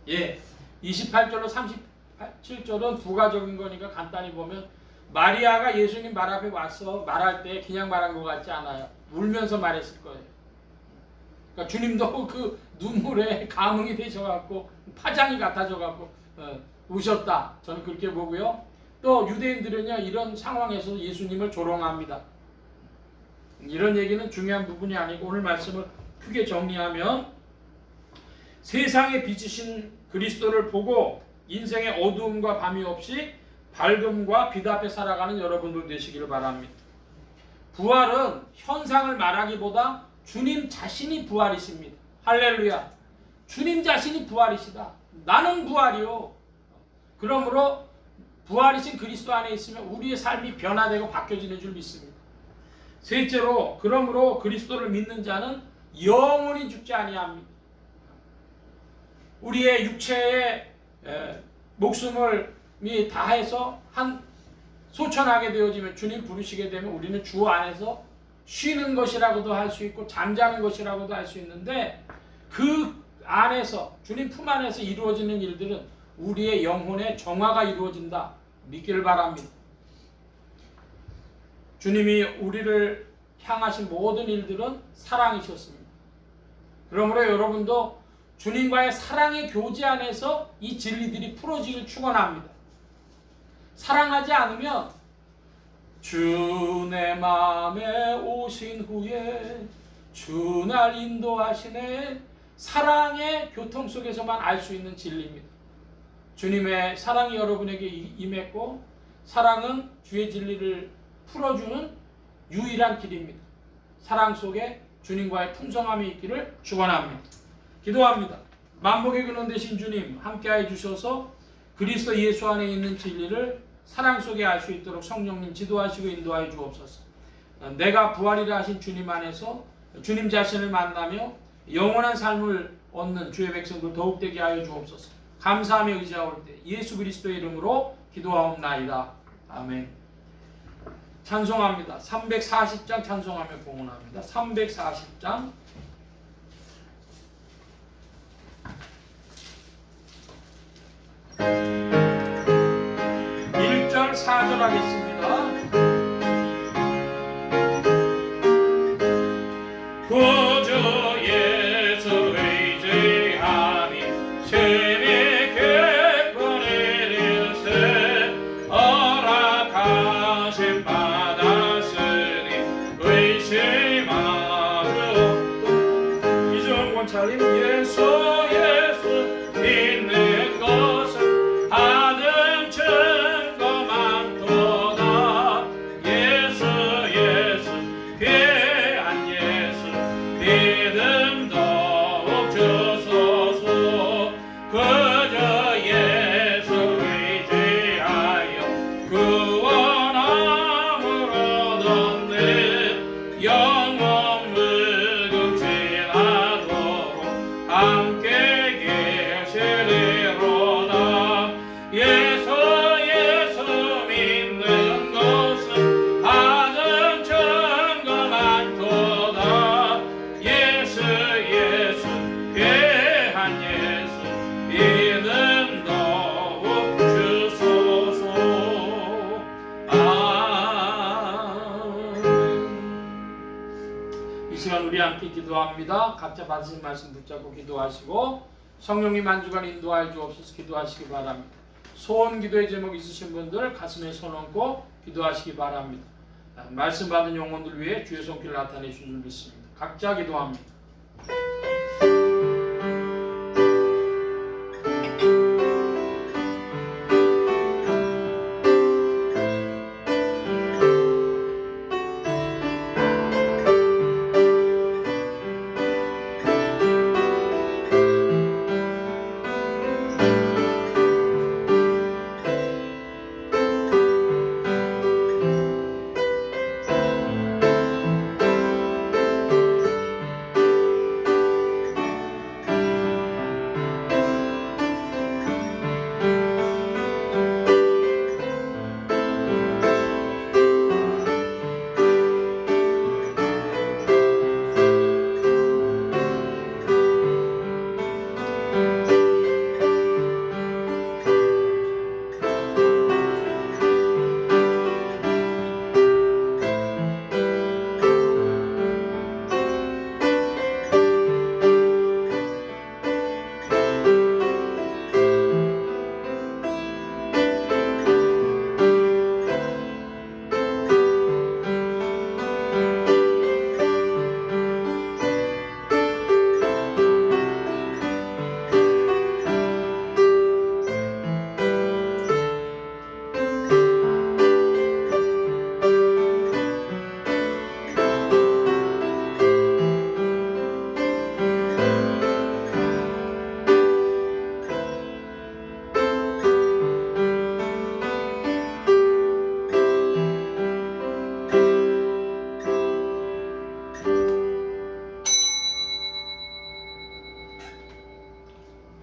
예, 28절로 37절은 부가적인 거니까 간단히 보면 마리아가 예수님 말 앞에 와서 말할 때 그냥 말한 것 같지 않아요. 울면서 말했을 거예요. 그러니까 주님도 그 눈물에 감흥이 되셔갖고 파장이 같아져갖고 우셨다. 저는 그렇게 보고요. 또 유대인들은요 이런 상황에서 예수님을 조롱합니다. 이런 얘기는 중요한 부분이 아니고 오늘 말씀을 크게 정리하면 세상에 비치신 그리스도를 보고 인생의 어두움과 밤이 없이 밝음과 빛 앞에 살아가는 여러분들 되시기를 바랍니다. 부활은 현상을 말하기보다 주님 자신이 부활이십니다. 할렐루야. 주님 자신이 부활이시다. 나는 부활이요. 그러므로 부활이신 그리스도 안에 있으면 우리의 삶이 변화되고 바뀌어지는 줄 믿습니다. 셋째로 그러므로 그리스도를 믿는 자는 영원히 죽지 아니합니다. 우리의 육체의 목숨을 다해서 한 소천하게 되어지면 주님 부르시게 되면 우리는 주 안에서 쉬는 것이라고도 할 수 있고 잠자는 것이라고도 할 수 있는데 그 안에서 주님 품 안에서 이루어지는 일들은 우리의 영혼의 정화가 이루어진다 믿기를 바랍니다. 주님이 우리를 향하신 모든 일들은 사랑이셨습니다. 그러므로 여러분도 주님과의 사랑의 교제 안에서 이 진리들이 풀어지길 축원합니다. 사랑하지 않으면 주 내 맘에 오신 후에 주 날 인도하시네 사랑의 교통 속에서만 알 수 있는 진리입니다. 주님의 사랑이 여러분에게 임했고 사랑은 주의 진리를 풀어주는 유일한 길입니다. 사랑 속에 주님과의 풍성함이 있기를 축원합니다. 기도합니다. 만복의 근원 되신 주님 함께해 주셔서 그리스도 예수 안에 있는 진리를 사랑 속에 알 수 있도록 성령님 지도하시고 인도하여 주옵소서. 내가 부활이라 하신 주님 안에서 주님 자신을 만나며 영원한 삶을 얻는 주의 백성들 더욱 되게 하여 주옵소서. 감사하며 의지하올 때 예수 그리스도의 이름으로 기도하옵나이다. 아멘. 찬송합니다. 340장 찬송하며 공헌합니다. 340장 1절 4절 하겠습니다. 구주 예수 의지하니 신이 기쁨을 일세 허락하심 받았으니 의심하려 이정권 차림 예수 믿는 것은 받은 증거 많도다. 예수 귀한 예수 믿음 더욱 주소서. 그저 예수 의지하여 구원함을 얻었네. 영원 무궁지나도록 함께 계시리로다. 예수 믿는 것은 받은 증거 많도다. 예수 귀한 예수 믿음 더욱 주소서. 아멘. 이 시간 우리 함께 기도합니다. 각자 받으신 말씀 붙잡고 기도하시고 성령님 한 주간 인도하여 주옵소서. 기도하시기 바랍니다. 소원 기도의 제목 있으신 분들 가슴에 손 얹고 기도하시기 바랍니다. 말씀 받은 영혼들 위해 주의 손길 나타내신 줄 믿습니다. 각자 기도합니다.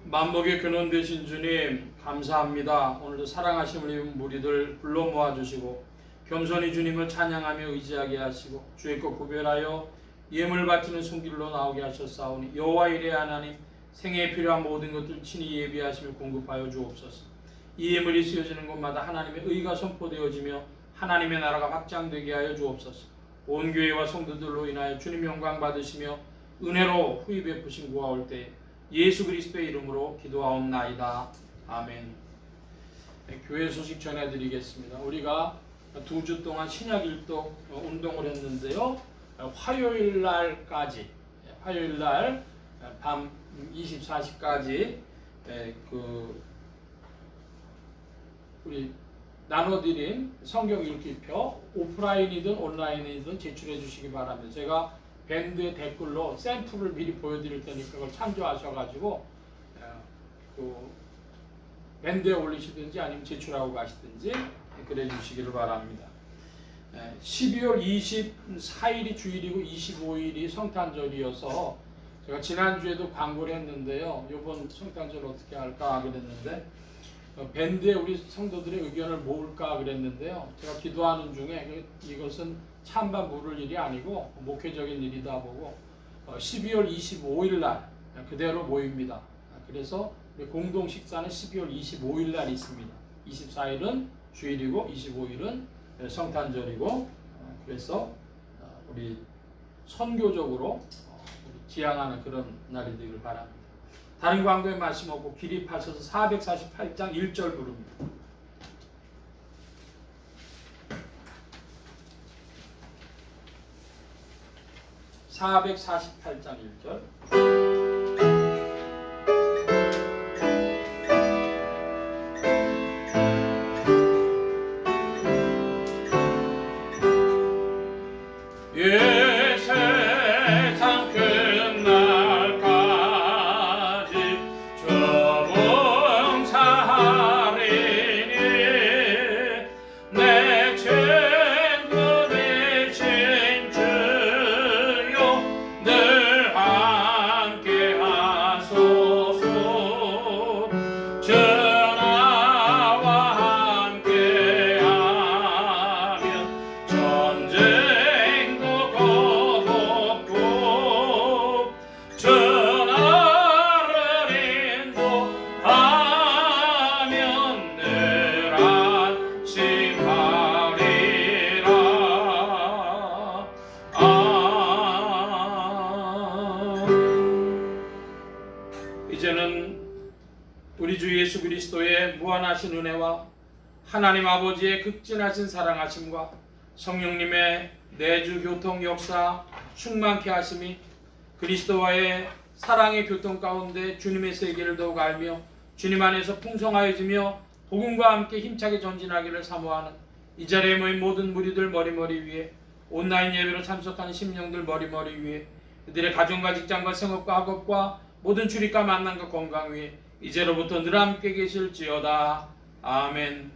만복의 근원 되신 주님 감사합니다. 오늘도 사랑하신 우리 무리들 불러 모아주시고 겸손히 주님을 찬양하며 의지하게 하시고 주의 것 구별하여 예물 바치는 손길로 나오게 하셨사오니 여호와 이레 하나님 생애에 필요한 모든 것들 친히 예비하시며 공급하여 주옵소서. 이 예물이 쓰여지는 곳마다 하나님의 의가 선포되어지며 하나님의 나라가 확장되게 하여 주옵소서. 온 교회와 성도들로 인하여 주님 영광 받으시며 은혜로 후히 베푸신 구하올 때 예수 그리스도의 이름으로 기도하옵나이다. 아멘. 교회 소식 전해드리겠습니다. 우리가 2주 동안 신약 일독 운동을 했는데요. 화요일 날까지 밤 24시까지 우리 나눠드린 성경 읽기표 오프라인이든 온라인이든 제출해 주시기 바랍니다. 제가 밴드의 댓글로 샘플을 미리 보여드릴 테니까 그걸 참조하셔가지고 밴드에 올리시든지 아니면 제출하고 가시든지 그래 주시기를 바랍니다. 12월 24일이 주일이고 25일이 성탄절이어서 제가 지난주에도 광고를 했는데요. 이번 성탄절 어떻게 할까 그랬는데 밴드에 우리 성도들의 의견을 모을까 그랬는데요. 제가 기도하는 중에 이것은 찬반 모를 일이 아니고 목회적인 일이다 보고 12월 25일 날 그대로 모입니다. 그래서 공동 식사는 12월 25일 날 있습니다. 24일은 주일이고 25일은 성탄절이고 그래서 우리 선교적으로 지향하는 그런 날이 되길 바랍니다. 다른 광고에 말씀 없고 기립하셔서 448장 1절 부릅니다. (448장 1절) 세상 끝날까지 저봉사하리니 내 친구 되신 주여 늘 함께 하소서 전하와 함께 하면 전쟁 전하를 인도하면 늘 안심하리라. 이제는 우리 주 예수 그리스도의 무한하신 은혜와 하나님 아버지의 극진하신 사랑하심과 성령님의 내주 교통 역사 충만케 하심이 그리스도와의 사랑의 교통 가운데 주님의 세계를 더욱 알며 주님 안에서 풍성하여지며 복음과 함께 힘차게 전진하기를 사모하는 이 자리에 모인 모든 무리들 머리머리 위에 온라인 예배로 참석하는 심령들 머리머리 위에 그들의 가정과 직장과 생업과 학업과 모든 출입과 만남과 건강 위에 이제로부터 늘 함께 계실지어다. 아멘.